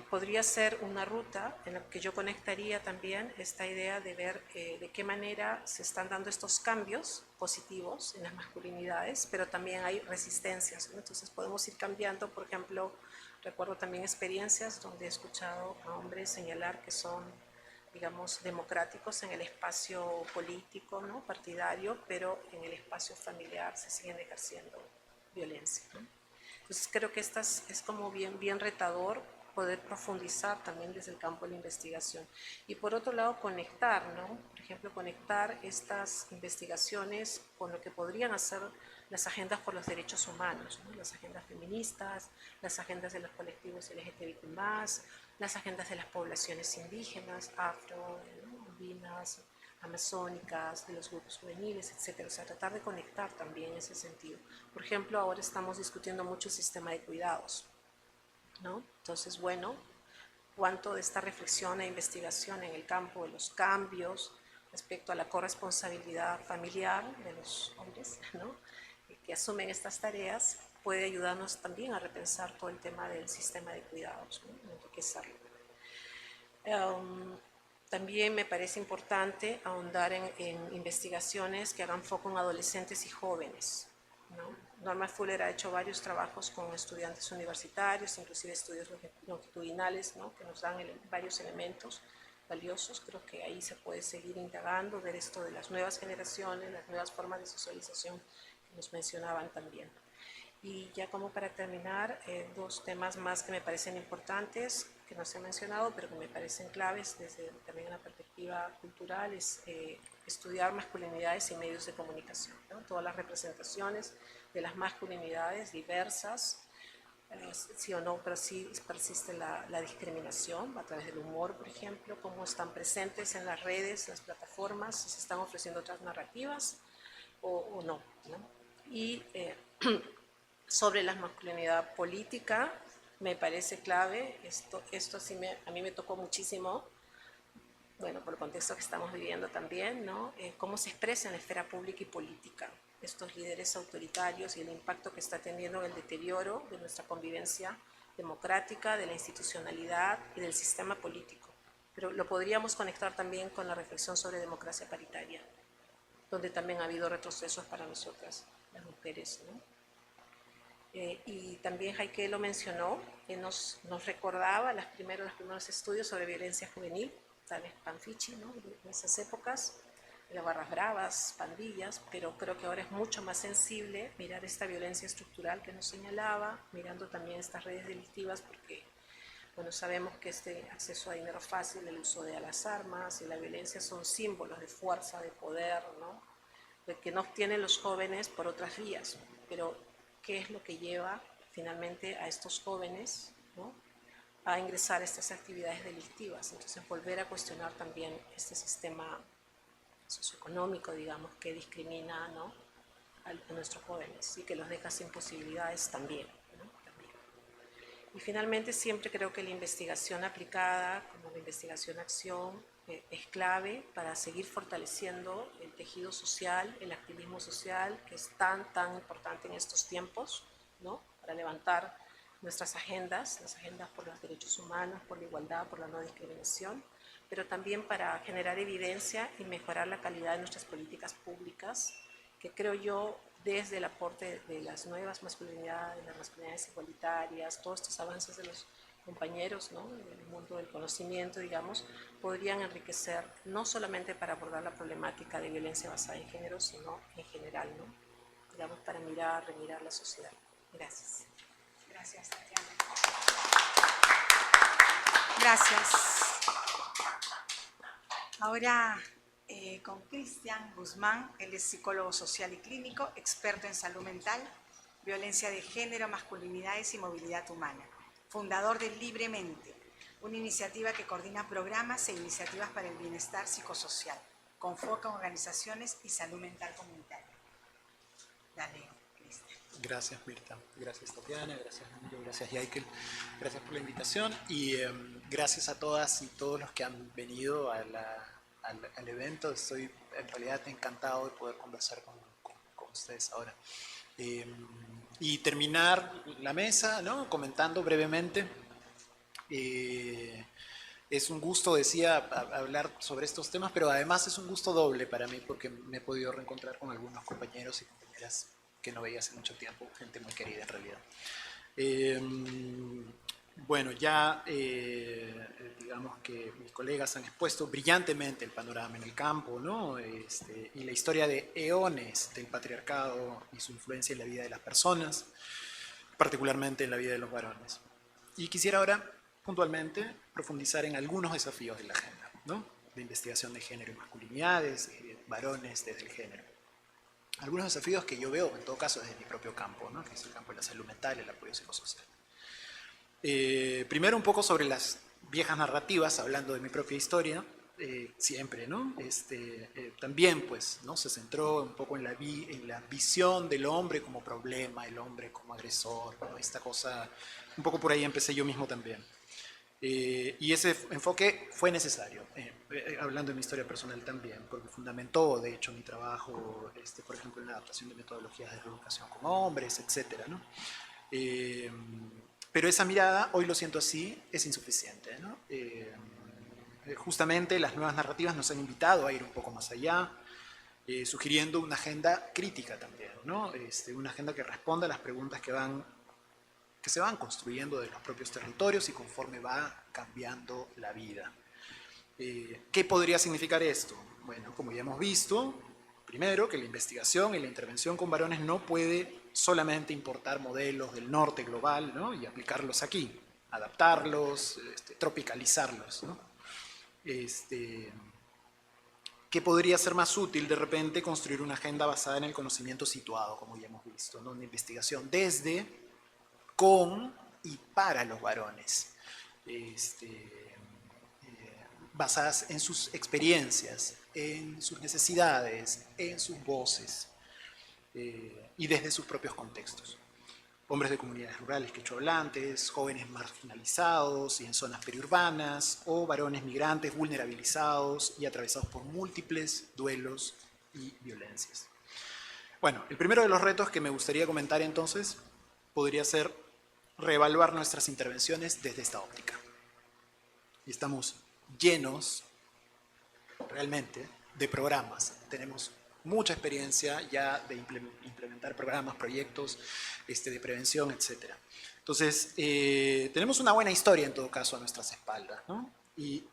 Podría ser una ruta en la que yo conectaría también esta idea de ver de qué manera se están dando estos cambios positivos en las masculinidades, pero también hay resistencias, ¿no? Entonces podemos ir cambiando, por ejemplo, recuerdo también experiencias donde he escuchado a hombres señalar que son, digamos, democráticos en el espacio político, ¿no? Partidario, pero en el espacio familiar se siguen ejerciendo violencia, ¿no? Entonces creo que esta es como bien retador poder profundizar también desde el campo de la investigación. Y por otro lado, conectar, ¿no? Por ejemplo, conectar estas investigaciones con lo que podrían hacer las agendas por los derechos humanos, ¿no? Las agendas feministas, las agendas de los colectivos LGTBIQ+, las agendas de las poblaciones indígenas, afro, ¿no? Andinas, amazónicas, de los grupos juveniles, etcétera. O sea, tratar de conectar también en ese sentido. Por ejemplo, ahora estamos discutiendo mucho el sistema de cuidados, ¿no? Entonces, bueno, cuánto de esta reflexión e investigación en el campo de los cambios respecto a la corresponsabilidad familiar de los hombres, ¿no? Que asumen estas tareas, puede ayudarnos también a repensar todo el tema del sistema de cuidados, ¿no? Enriquecerlo. También me parece importante ahondar en investigaciones que hagan foco en adolescentes y jóvenes, ¿no? Norma Fuller ha hecho varios trabajos con estudiantes universitarios, inclusive estudios longitudinales, ¿no? Que nos dan varios elementos valiosos. Creo que ahí se puede seguir indagando, ver esto de las nuevas generaciones, las nuevas formas de socialización que nos mencionaban también. Y ya como para terminar, dos temas más que me parecen importantes, que no se han mencionado, pero que me parecen claves desde también una perspectiva cultural, es estudiar masculinidades y medios de comunicación, ¿no? Todas las representaciones de las masculinidades diversas, sí o no, pero sí persiste la discriminación a través del humor, por ejemplo, cómo están presentes en las redes, las plataformas, si se están ofreciendo otras narrativas o no, ¿no? Y sobre la masculinidad política, me parece clave, esto sí a mí me tocó muchísimo, bueno, por el contexto que estamos viviendo también, ¿no? Cómo se expresa en la esfera pública y política estos líderes autoritarios y el impacto que está teniendo en el deterioro de nuestra convivencia democrática, de la institucionalidad y del sistema político. Pero lo podríamos conectar también con la reflexión sobre democracia paritaria, donde también ha habido retrocesos para nosotras, las mujeres, ¿no? Y también Heike lo mencionó, que nos recordaba los primeros estudios sobre violencia juvenil, tal vez Panfichi, ¿no? En esas épocas, de las barras bravas, pandillas, pero creo que ahora es mucho más sensible mirar esta violencia estructural que nos señalaba, mirando también estas redes delictivas, porque bueno, sabemos que este acceso a dinero fácil, el uso de las armas y la violencia son símbolos de fuerza, de poder, ¿no? De que no obtienen los jóvenes por otras vías, pero ¿qué es lo que lleva finalmente a estos jóvenes, ¿no?, a ingresar a estas actividades delictivas? Entonces, volver a cuestionar también este sistema socioeconómico, digamos, que discrimina, ¿no?, a nuestros jóvenes y que los deja sin posibilidades también, ¿no? Y finalmente, siempre creo que la investigación aplicada, como la investigación-acción, es clave para seguir fortaleciendo el tejido social, el activismo social, que es tan importante en estos tiempos, ¿no?, para levantar nuestras agendas, las agendas por los derechos humanos, por la igualdad, por la no discriminación, pero también para generar evidencia y mejorar la calidad de nuestras políticas públicas, que creo yo, desde el aporte de las nuevas masculinidades, las masculinidades igualitarias, todos estos avances de los compañeros, ¿no?, del mundo del conocimiento, digamos, podrían enriquecer no solamente para abordar la problemática de violencia basada en género, sino en general, ¿no?, digamos, para remirar la sociedad. Gracias. Gracias, Tatiana. Gracias. Ahora con Cristian Guzmán, él es psicólogo social y clínico, experto en salud mental, violencia de género, masculinidades y movilidad humana, fundador de Libremente, una iniciativa que coordina programas e iniciativas para el bienestar psicosocial, con foco en organizaciones y salud mental comunitaria. Dale, Cristian. Gracias, Mirta. Gracias, Tatiana. Gracias, Emilio. Gracias, Yaikel. Gracias por la invitación y gracias a todas y todos los que han venido al evento. Estoy en realidad encantado de poder conversar con ustedes ahora. Y terminar la mesa, ¿no?, comentando brevemente. Es un gusto, decía, hablar sobre estos temas, pero además es un gusto doble para mí porque me he podido reencontrar con algunos compañeros y compañeras que no veía hace mucho tiempo, gente muy querida en realidad. Bueno, ya digamos que mis colegas han expuesto brillantemente el panorama en el campo, ¿no?, y la historia de eones del patriarcado y su influencia en la vida de las personas, particularmente en la vida de los varones. Y quisiera ahora, puntualmente, profundizar en algunos desafíos de la agenda, ¿no?, de investigación de género y masculinidades, de varones desde el género. Algunos desafíos que yo veo, en todo caso, desde mi propio campo, ¿no?, que es el campo de la salud mental y el apoyo psicosocial. Primero un poco sobre las viejas narrativas, hablando de mi propia historia, siempre, ¿no? También, pues, ¿no?, se centró un poco en la visión del hombre como problema, el hombre como agresor, ¿no?, esta cosa, un poco por ahí empecé yo mismo también. Y ese enfoque fue necesario, hablando de mi historia personal también, porque fundamentó, de hecho, mi trabajo, por ejemplo, en la adaptación de metodologías de reeducación con hombres, etcétera, ¿no? Pero esa mirada, hoy lo siento así, es insuficiente, ¿no? Justamente las nuevas narrativas nos han invitado a ir un poco más allá, sugiriendo una agenda crítica también, ¿no? Una agenda que responda a las preguntas que se van construyendo de los propios territorios y conforme va cambiando la vida. ¿Qué podría significar esto? Bueno, como ya hemos visto, primero, que la investigación y la intervención con varones no puede solamente importar modelos del norte global, ¿no?, y aplicarlos aquí, adaptarlos, tropicalizarlos, ¿no? ¿Qué podría ser más útil de repente construir una agenda basada en el conocimiento situado, como ya hemos visto, ¿no?, una investigación desde, con y para los varones, basadas en sus experiencias, en sus necesidades, en sus voces y desde sus propios contextos. hombres de comunidades rurales quechohablantes, jóvenes marginalizados y en zonas periurbanas, o varones migrantes vulnerabilizados y atravesados por múltiples duelos y violencias. Bueno, el primero de los retos que me gustaría comentar entonces podría ser reevaluar nuestras intervenciones desde esta óptica. Y estamos llenos, realmente, de programas. Tenemos mucha experiencia ya de implementar programas, proyectos de prevención, etc. Entonces, tenemos una buena historia en todo caso a nuestras espaldas, ¿no? Y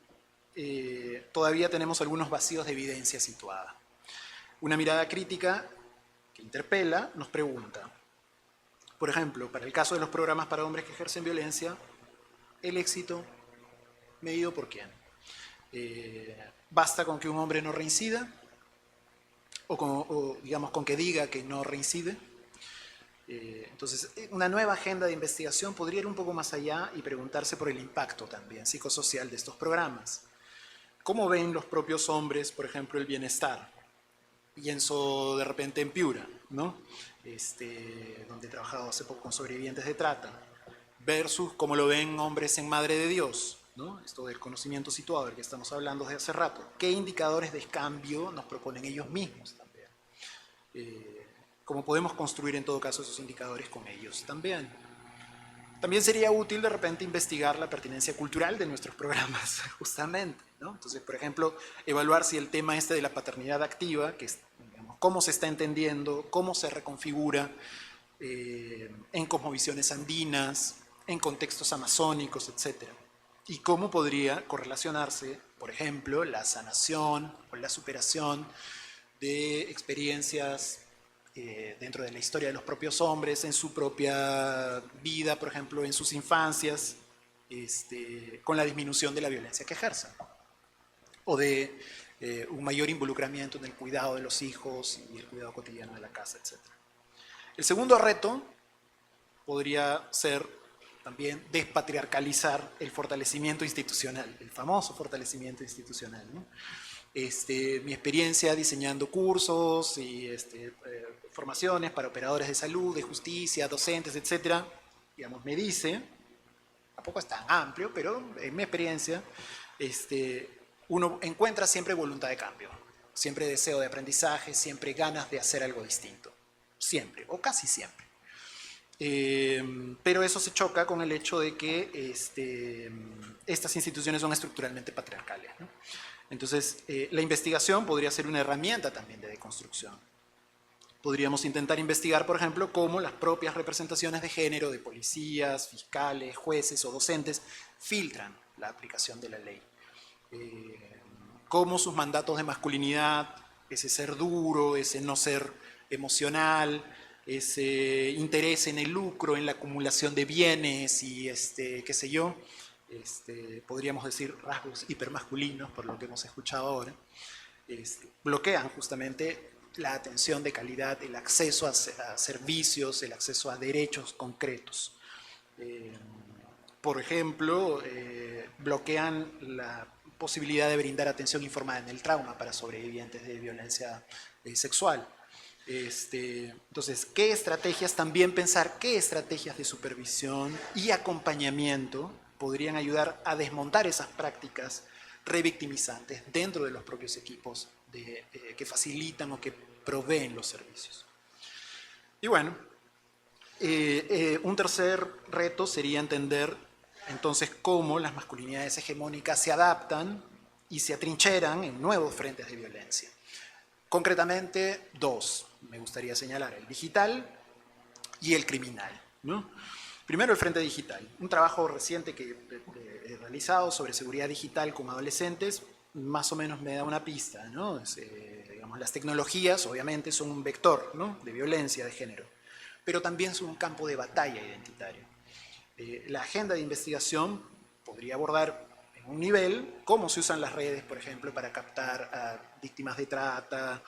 todavía tenemos algunos vacíos de evidencia situada. Una mirada crítica que interpela nos pregunta, por ejemplo, para el caso de los programas para hombres que ejercen violencia, el éxito medido por quién. ¿Basta con que un hombre no reincida? O digamos con que diga que no reincide. Entonces, una nueva agenda de investigación podría ir un poco más allá y preguntarse por el impacto también psicosocial de estos programas. ¿Cómo ven los propios hombres, por ejemplo, el bienestar? Pienso de repente en Piura, ¿no? Donde he trabajado hace poco con sobrevivientes de trata, versus cómo lo ven hombres en Madre de Dios, ¿no? Esto del conocimiento situado del que estamos hablando desde hace rato. ¿Qué indicadores de cambio nos proponen ellos mismos también? ¿Cómo podemos construir en todo caso esos indicadores con ellos también? También sería útil de repente investigar la pertinencia cultural de nuestros programas, justamente, ¿no? Entonces, por ejemplo, evaluar si el tema de la paternidad activa, que es, digamos, cómo se está entendiendo, cómo se reconfigura en cosmovisiones andinas, en contextos amazónicos, etc. Y cómo podría correlacionarse, por ejemplo, la sanación o la superación de experiencias dentro de la historia de los propios hombres, en su propia vida, por ejemplo, en sus infancias, con la disminución de la violencia que ejercen, o de un mayor involucramiento en el cuidado de los hijos y el cuidado cotidiano de la casa, etc. El segundo reto podría ser también despatriarcalizar el fortalecimiento institucional, el famoso fortalecimiento institucional, ¿no? Mi experiencia diseñando cursos y formaciones para operadores de salud, de justicia, docentes, etcétera, digamos, me dice, tampoco es tan amplio, pero en mi experiencia, uno encuentra siempre voluntad de cambio, siempre deseo de aprendizaje, siempre ganas de hacer algo distinto, siempre, o casi siempre. Pero eso se choca con el hecho de que estas instituciones son estructuralmente patriarcales, ¿no? Entonces, la investigación podría ser una herramienta también de deconstrucción. Podríamos intentar investigar, por ejemplo, cómo las propias representaciones de género de policías, fiscales, jueces o docentes filtran la aplicación de la ley. Cómo sus mandatos de masculinidad, ese ser duro, ese no ser emocional, ese interés en el lucro, en la acumulación de bienes y qué sé yo, podríamos decir rasgos hipermasculinos, por lo que hemos escuchado ahora, bloquean justamente la atención de calidad, el acceso a servicios, el acceso a derechos concretos. Por ejemplo, bloquean la posibilidad de brindar atención informada en el trauma para sobrevivientes de violencia sexual. Entonces, ¿qué estrategias? También pensar qué estrategias de supervisión y acompañamiento podrían ayudar a desmontar esas prácticas revictimizantes dentro de los propios equipos que facilitan o que proveen los servicios. Y bueno, un tercer reto sería entender entonces cómo las masculinidades hegemónicas se adaptan y se atrincheran en nuevos frentes de violencia. Concretamente, dos me gustaría señalar: el digital y el criminal, ¿no? Primero, el frente digital. Un trabajo reciente que he realizado sobre seguridad digital con adolescentes más o menos me da una pista, ¿no? Digamos, las tecnologías obviamente son un vector, ¿no?, de violencia de género, pero también son un campo de batalla identitario. La agenda de investigación podría abordar en un nivel cómo se usan las redes, por ejemplo, para captar a víctimas de trata,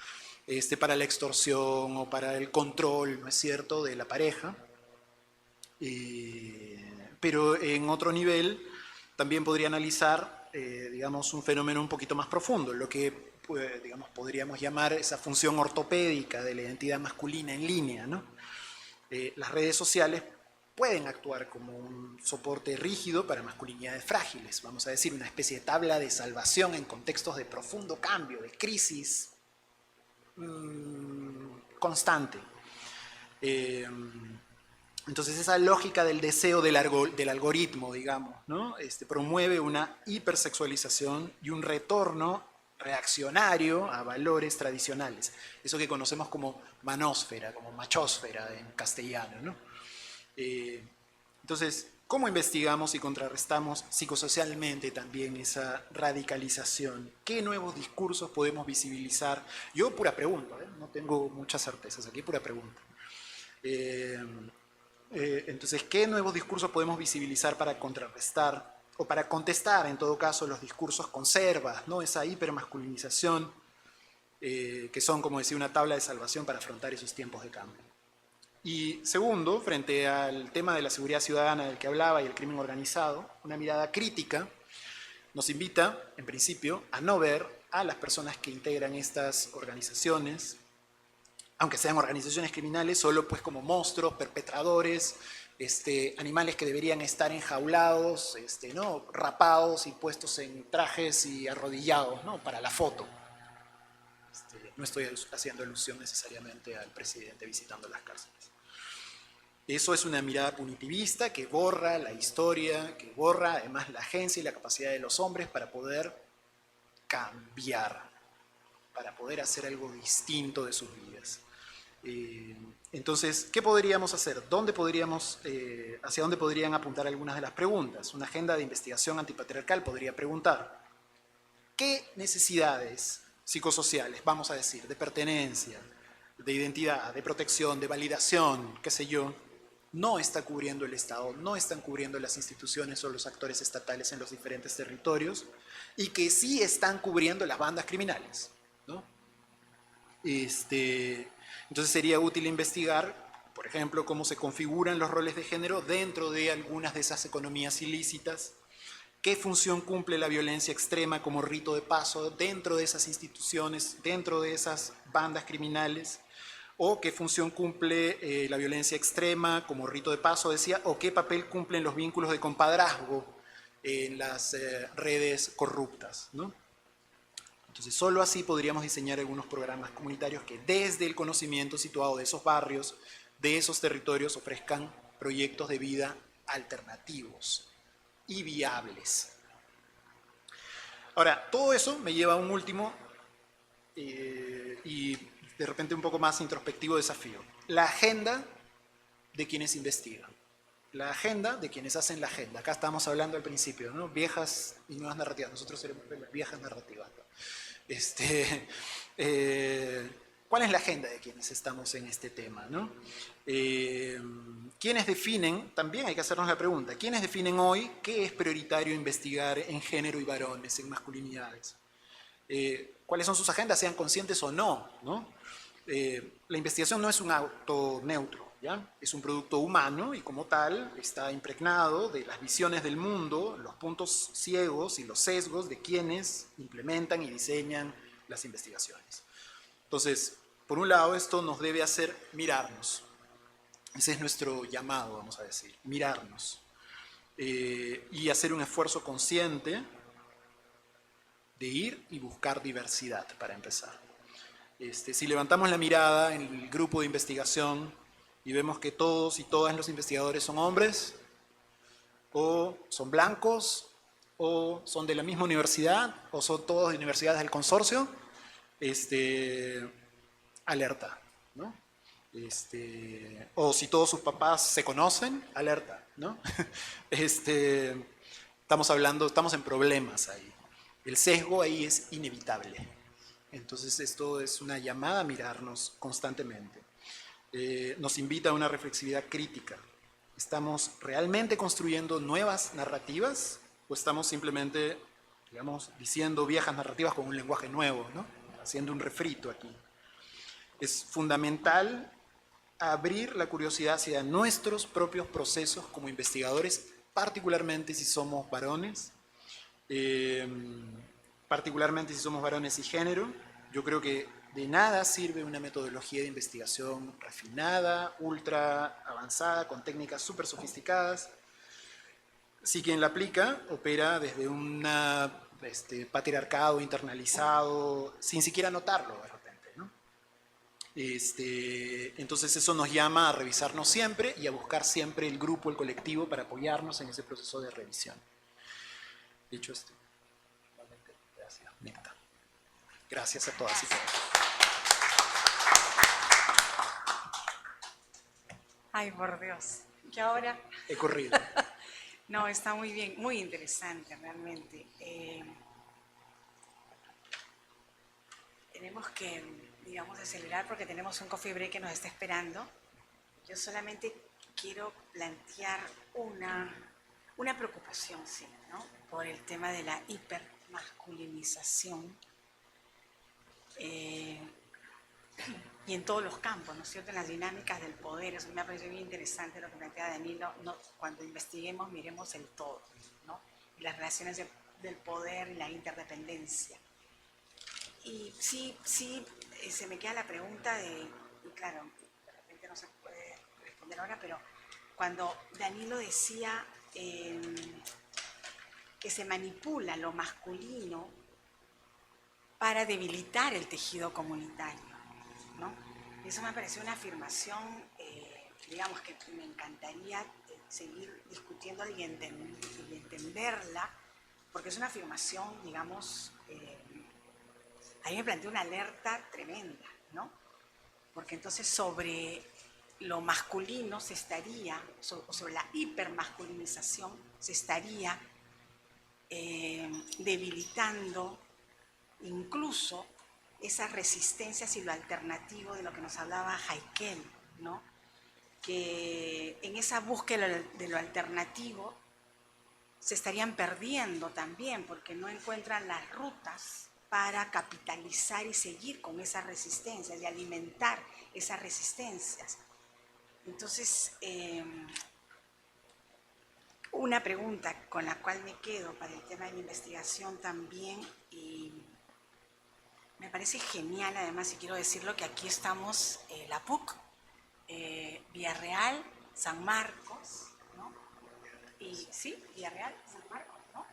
para la extorsión o para el control, ¿no es cierto?, de la pareja. Pero en otro nivel también podría analizar, digamos, un fenómeno un poquito más profundo, lo que, digamos, podríamos llamar esa función ortopédica de la identidad masculina en línea, ¿no? las redes sociales pueden actuar como un soporte rígido para masculinidades frágiles, vamos a decir, una especie de tabla de salvación en contextos de profundo cambio, de crisis constante. Entonces esa lógica del deseo del algoritmo, digamos, ¿no? Promueve una hipersexualización y un retorno reaccionario a valores tradicionales. Eso que conocemos como manósfera, como machósfera en castellano, ¿no? Entonces, ¿cómo investigamos y contrarrestamos psicosocialmente también esa radicalización? ¿Qué nuevos discursos podemos visibilizar? Yo pura pregunta, no tengo muchas certezas aquí, pura pregunta. Entonces, ¿qué nuevos discursos podemos visibilizar para contrarrestar o para contestar, en todo caso, los discursos conservas, ¿no? Esa hipermasculinización que son, como decía, una tabla de salvación para afrontar esos tiempos de cambio? Y segundo, frente al tema de la seguridad ciudadana del que hablaba y el crimen organizado, una mirada crítica nos invita, en principio, a no ver a las personas que integran estas organizaciones, aunque sean organizaciones criminales, solo pues como monstruos, perpetradores, animales que deberían estar enjaulados, ¿no? Rapados y puestos en trajes y arrodillados, ¿no? Para la foto. No estoy haciendo alusión necesariamente al presidente visitando las cárceles. Eso es una mirada punitivista que borra la historia, que borra además la agencia y la capacidad de los hombres para poder cambiar, para poder hacer algo distinto de sus vidas. Entonces, ¿qué podríamos hacer? ¿Hacia dónde podrían apuntar algunas de las preguntas? Una agenda de investigación antipatriarcal podría preguntar: ¿qué necesidades psicosociales, vamos a decir, de pertenencia, de identidad, de protección, de validación, qué sé yo, no está cubriendo el Estado, no están cubriendo las instituciones o los actores estatales en los diferentes territorios, y que sí están cubriendo las bandas criminales, ¿no? Entonces sería útil investigar, por ejemplo, cómo se configuran los roles de género dentro de algunas de esas economías ilícitas, qué función cumple la violencia extrema como rito de paso dentro de esas instituciones, dentro de esas bandas criminales, o qué función cumple la violencia extrema como rito de paso, decía, o qué papel cumplen los vínculos de compadrazgo en las redes corruptas, ¿no? Entonces, solo así podríamos diseñar algunos programas comunitarios que desde el conocimiento situado de esos barrios, de esos territorios, ofrezcan proyectos de vida alternativos y viables. Ahora, todo eso me lleva a un último y de repente un poco más introspectivo desafío. La agenda de quienes investigan. La agenda de quienes hacen la agenda. Acá estábamos hablando al principio, ¿no? Viejas y nuevas narrativas. Nosotros seremos las viejas narrativas, ¿no? ¿Cuál es la agenda de quienes estamos en este tema, ¿no? ¿Quiénes definen? También hay que hacernos la pregunta. ¿Quiénes definen hoy qué es prioritario investigar en género y varones, en masculinidades? ¿Cuáles son sus agendas, sean conscientes o no, ¿no? La investigación no es un auto neutro, ¿ya? Es un producto humano y como tal está impregnado de las visiones del mundo, los puntos ciegos y los sesgos de quienes implementan y diseñan las investigaciones. Entonces, por un lado, esto nos debe hacer mirarnos. Ese es nuestro llamado, vamos a decir, mirarnos. Y hacer un esfuerzo consciente de ir y buscar diversidad, para empezar. Si levantamos la mirada en el grupo de investigación y vemos que todos y todas los investigadores son hombres, o son blancos, o son de la misma universidad, o son todos de universidades del consorcio, alerta, ¿no? O si todos sus papás se conocen, alerta, ¿no? Estamos en problemas ahí. El sesgo ahí es inevitable. Entonces esto es una llamada a mirarnos constantemente. Nos invita a una reflexividad crítica. ¿Estamos realmente construyendo nuevas narrativas o estamos simplemente, digamos, diciendo viejas narrativas con un lenguaje nuevo, ¿no? Haciendo un refrito aquí? Es fundamental abrir la curiosidad hacia nuestros propios procesos como investigadores, particularmente si somos varones, particularmente si somos varones y género. Yo creo que De nada sirve una metodología de investigación refinada, ultra avanzada, con técnicas súper sofisticadas, si quien la aplica opera desde un patriarcado internalizado, sin siquiera notarlo de repente, ¿no? Entonces eso nos llama a revisarnos siempre y a buscar siempre el grupo, el colectivo, para apoyarnos en ese proceso de revisión. Dicho esto, gracias, Mirta. Gracias a todas y todos. Ay, por Dios. ¿Qué ahora? He corrido. No, está muy bien, muy interesante realmente. Tenemos que, digamos, acelerar porque tenemos un coffee break que nos está esperando. Yo solamente quiero plantear una preocupación, sí, ¿no? Por el tema de la hipermasculinización. Y en todos los campos, ¿no es cierto? En las dinámicas del poder. Eso me ha parecido bien interesante lo que plantea Danilo. No, cuando investiguemos, miremos el todo, ¿no? Y las relaciones del poder y la interdependencia. Y sí, se me queda la pregunta y claro, de repente no se puede responder ahora, pero cuando Danilo decía que se manipula lo masculino para debilitar el tejido comunitario, ¿no? Eso me pareció una afirmación, digamos, que me encantaría seguir discutiéndola y entenderla, porque es una afirmación, digamos, a mí me plantea una alerta tremenda, ¿no? Porque entonces sobre lo masculino se estaría, sobre la hipermasculinización, se estaría debilitando incluso esas resistencias y lo alternativo de lo que nos hablaba Haikel, ¿no? Que en esa búsqueda de lo alternativo se estarían perdiendo también porque no encuentran las rutas para capitalizar y seguir con esas resistencias y alimentar esas resistencias. Entonces, una pregunta con la cual me quedo para el tema de la investigación también, y me parece genial además, y quiero decirlo, que aquí estamos, la PUC, Villarreal, San Marcos, ¿no? Y sí, Villarreal, San Marcos, ¿no?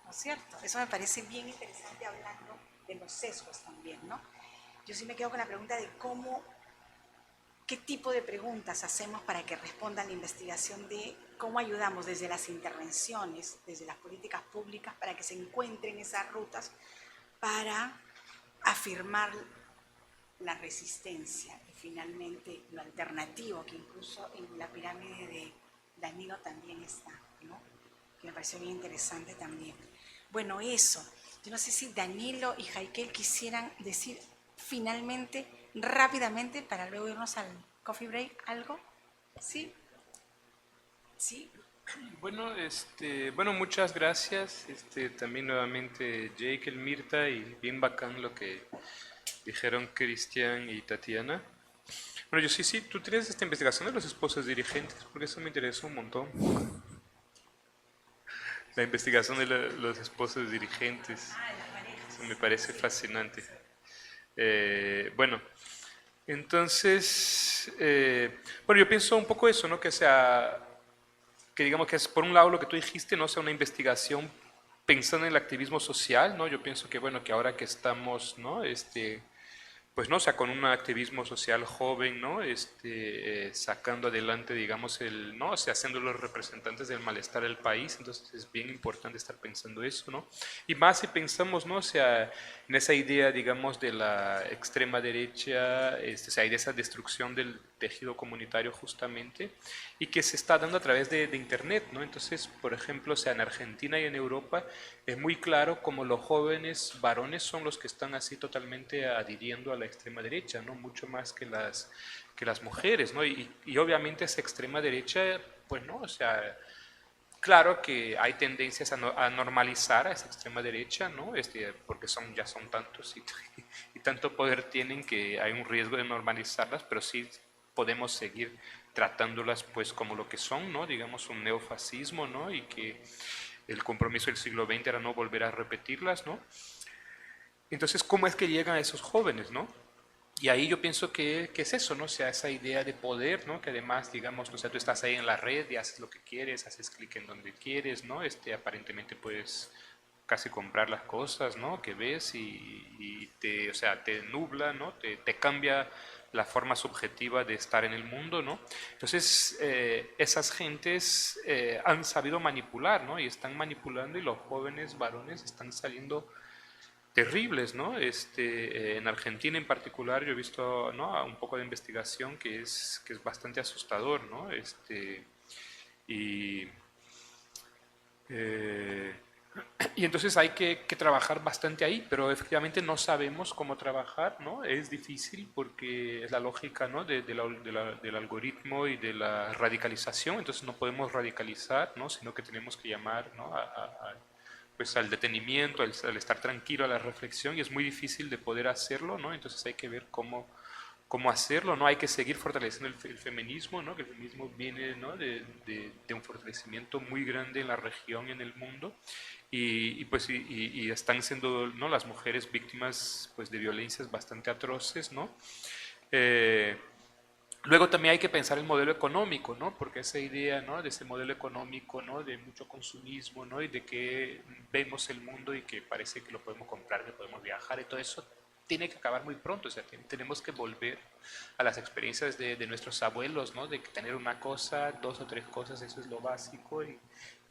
¿No es cierto? Eso me parece bien interesante hablando de los sesgos también, ¿no? Yo sí me quedo con la pregunta de qué tipo de preguntas hacemos para que respondan la investigación de cómo ayudamos desde las intervenciones, desde las políticas públicas, para que se encuentren esas rutas para afirmar la resistencia y finalmente lo alternativo, que incluso en la pirámide de Danilo también está, ¿no? Que me pareció bien interesante también. Bueno, eso. Yo no sé si Danilo y Haikel quisieran decir finalmente, rápidamente, para luego irnos al coffee break, ¿algo? ¿Sí? ¿Sí? Bueno, bueno, muchas gracias. También nuevamente Jake, Mirta, y bien bacán lo que dijeron Cristian y Tatiana. Bueno, yo sí, tú tienes esta investigación de los esposos dirigentes, porque eso me interesa un montón. La investigación de los esposos dirigentes. Eso me parece fascinante. Bueno, entonces, bueno, yo pienso un poco eso, ¿no? Que digamos que es por un lado lo que tú dijiste, ¿no? O sea, una investigación pensando en el activismo social, ¿no? Yo pienso que, bueno, que ahora que estamos, ¿no? Pues no, o sea, con un activismo social joven, ¿no? Sacando adelante, digamos, ¿no? O sea, siendo los representantes del malestar del país, entonces es bien importante estar pensando eso, ¿no? Y más si pensamos, ¿no? O sea, en esa idea, digamos, de la extrema derecha, o sea, y de esa destrucción del tejido comunitario justamente, y que se está dando a través de Internet, ¿no? Entonces, por ejemplo, o sea, en Argentina y en Europa es muy claro como los jóvenes varones son los que están así totalmente adhiriendo a la extrema derecha, ¿no? Mucho más que las mujeres, ¿no? Y obviamente esa extrema derecha, pues no, o sea, claro que hay tendencias a normalizar a esa extrema derecha, ¿no? Porque ya son tantos y tanto poder tienen que hay un riesgo de normalizarlas, pero sí podemos seguir tratándolas pues como lo que son, ¿no? Digamos un neofascismo, ¿no? Y que el compromiso del siglo XX era no volver a repetirlas, ¿no? Entonces, ¿cómo es que llegan a esos jóvenes, no? Y ahí yo pienso que es eso, ¿no? O sea, esa idea de poder, ¿no? Que además, digamos, o sea, tú estás ahí en la red y haces lo que quieres, haces clic en donde quieres, ¿no? Aparentemente puedes casi comprar las cosas, ¿no? Que ves y te, o sea, te nubla, ¿no? Te cambia la forma subjetiva de estar en el mundo, ¿no? Entonces, esas gentes han sabido manipular, ¿no? Y están manipulando y los jóvenes varones están saliendo terribles, ¿no? En Argentina en particular yo he visto, ¿no? Un poco de investigación que es bastante asustador, ¿no? Y, eh, y entonces hay que trabajar bastante ahí, pero efectivamente no sabemos cómo trabajar, ¿no? Es difícil porque es la lógica, ¿no? Del algoritmo y de la radicalización, entonces no podemos radicalizar, ¿no? Sino que tenemos que llamar, ¿no? Pues al detenimiento, al estar tranquilo, a la reflexión, y es muy difícil de poder hacerlo, ¿no? Entonces hay que ver cómo hacerlo, ¿no? Hay que seguir fortaleciendo el feminismo, ¿no? Que el feminismo viene, ¿no? de un fortalecimiento muy grande en la región, en el mundo, pues y están siendo, ¿no? Las mujeres víctimas, pues, de violencias bastante atroces, ¿no? Eh, Luego también hay que pensar el modelo económico, ¿no? Porque esa idea, ¿no? De ese modelo económico, ¿no? De mucho consumismo, ¿no? Y de que vemos el mundo y que parece que lo podemos comprar, que podemos viajar y todo eso tiene que acabar muy pronto. O sea, tenemos que volver a las experiencias de nuestros abuelos, ¿no? De que tener una cosa, dos o tres cosas, eso es lo básico y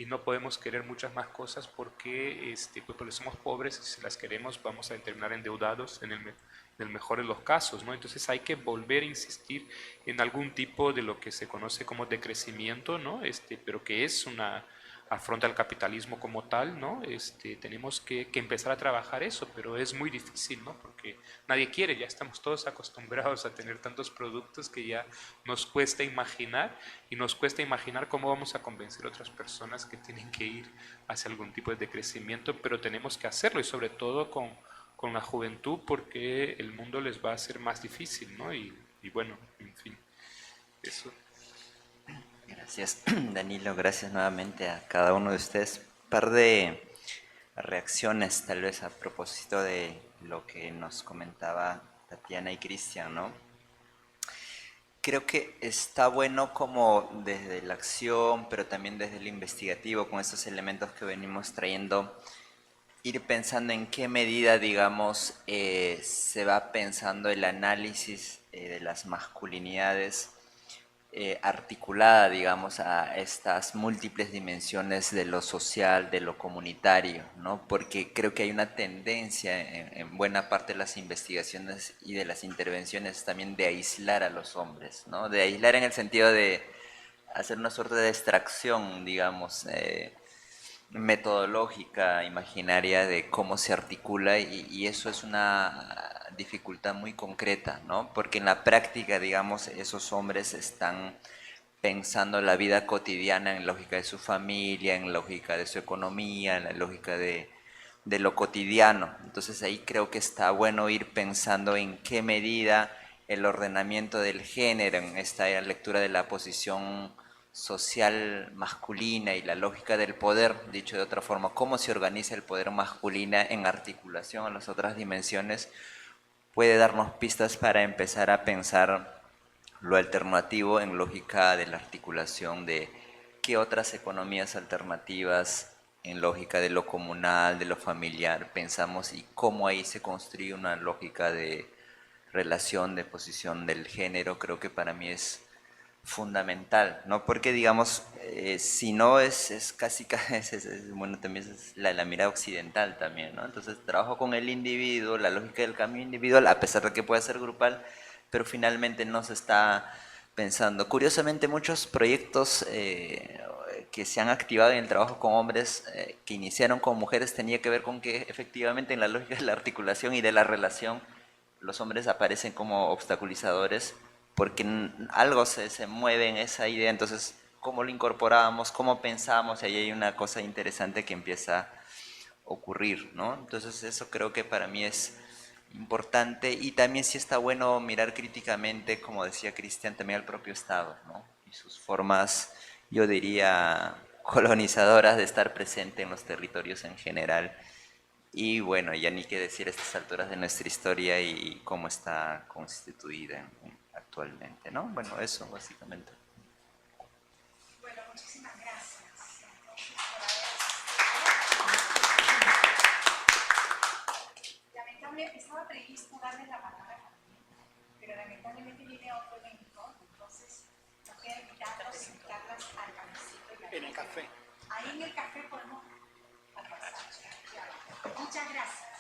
no podemos querer muchas más cosas porque, pues porque somos pobres y si las queremos vamos a terminar endeudados en el mejor de los casos, ¿no? Entonces hay que volver a insistir en algún tipo de lo que se conoce como decrecimiento, ¿no? Pero que es una afronta al capitalismo como tal, ¿no? Tenemos que empezar a trabajar eso, pero es muy difícil, ¿no? Porque nadie quiere, ya estamos todos acostumbrados a tener tantos productos que ya nos cuesta imaginar y nos cuesta imaginar cómo vamos a convencer a otras personas que tienen que ir hacia algún tipo de decrecimiento, pero tenemos que hacerlo y sobre todo con la juventud porque el mundo les va a ser más difícil, ¿no? Y bueno, en fin, eso. Gracias, Danilo. Gracias nuevamente a cada uno de ustedes. Un par de reacciones, tal vez, a propósito de lo que nos comentaba Tatiana y Cristian, ¿no? Creo que está bueno como desde la acción, pero también desde el investigativo, con estos elementos que venimos trayendo, ir pensando en qué medida, digamos, se va pensando el análisis de las masculinidades articulada, digamos, a estas múltiples dimensiones de lo social, de lo comunitario, ¿no? Porque creo que hay una tendencia en buena parte de las investigaciones y de las intervenciones también de aislar a los hombres, ¿no? De aislar en el sentido de hacer una suerte de extracción, digamos, metodológica, imaginaria de cómo se articula y eso es una dificultad muy concreta, ¿no? Porque en la práctica, digamos, esos hombres están pensando la vida cotidiana en lógica de su familia, en lógica de su economía, en la lógica de lo cotidiano. Entonces ahí creo que está bueno ir pensando en qué medida el ordenamiento del género, en esta lectura de la posición social masculina y la lógica del poder, dicho de otra forma, cómo se organiza el poder masculino en articulación a las otras dimensiones, puede darnos pistas para empezar a pensar lo alternativo en lógica de la articulación de qué otras economías alternativas en lógica de lo comunal, de lo familiar, pensamos y cómo ahí se construye una lógica de relación, de posición del género, creo que para mí es fundamental, ¿no? Porque digamos, si no es casi, bueno, también es la mirada occidental también, ¿no? Entonces trabajo con el individuo, la lógica del cambio individual, a pesar de que pueda ser grupal, pero finalmente no se está pensando. Curiosamente, muchos proyectos que se han activado en el trabajo con hombres que iniciaron con mujeres tenía que ver con que efectivamente en la lógica de la articulación y de la relación los hombres aparecen como obstaculizadores porque algo se mueve en esa idea, entonces cómo lo incorporábamos, cómo pensábamos, y ahí hay una cosa interesante que empieza a ocurrir, ¿no? Entonces eso creo que para mí es importante y también sí está bueno mirar críticamente, como decía Cristian, también al propio Estado, ¿no? Y sus formas, yo diría, colonizadoras de estar presente en los territorios en general Y bueno, ya ni qué decir a estas alturas de nuestra historia y cómo está constituida actualmente, ¿no? Bueno, eso básicamente. Bueno, muchísimas gracias. Lamentablemente estaba previsto darle la palabra también, pero lamentablemente viene otro evento, entonces nos queda invitarlos, invitarlas al cafecito. En el café. Ahí en el café podemos almorzar. Muchas gracias.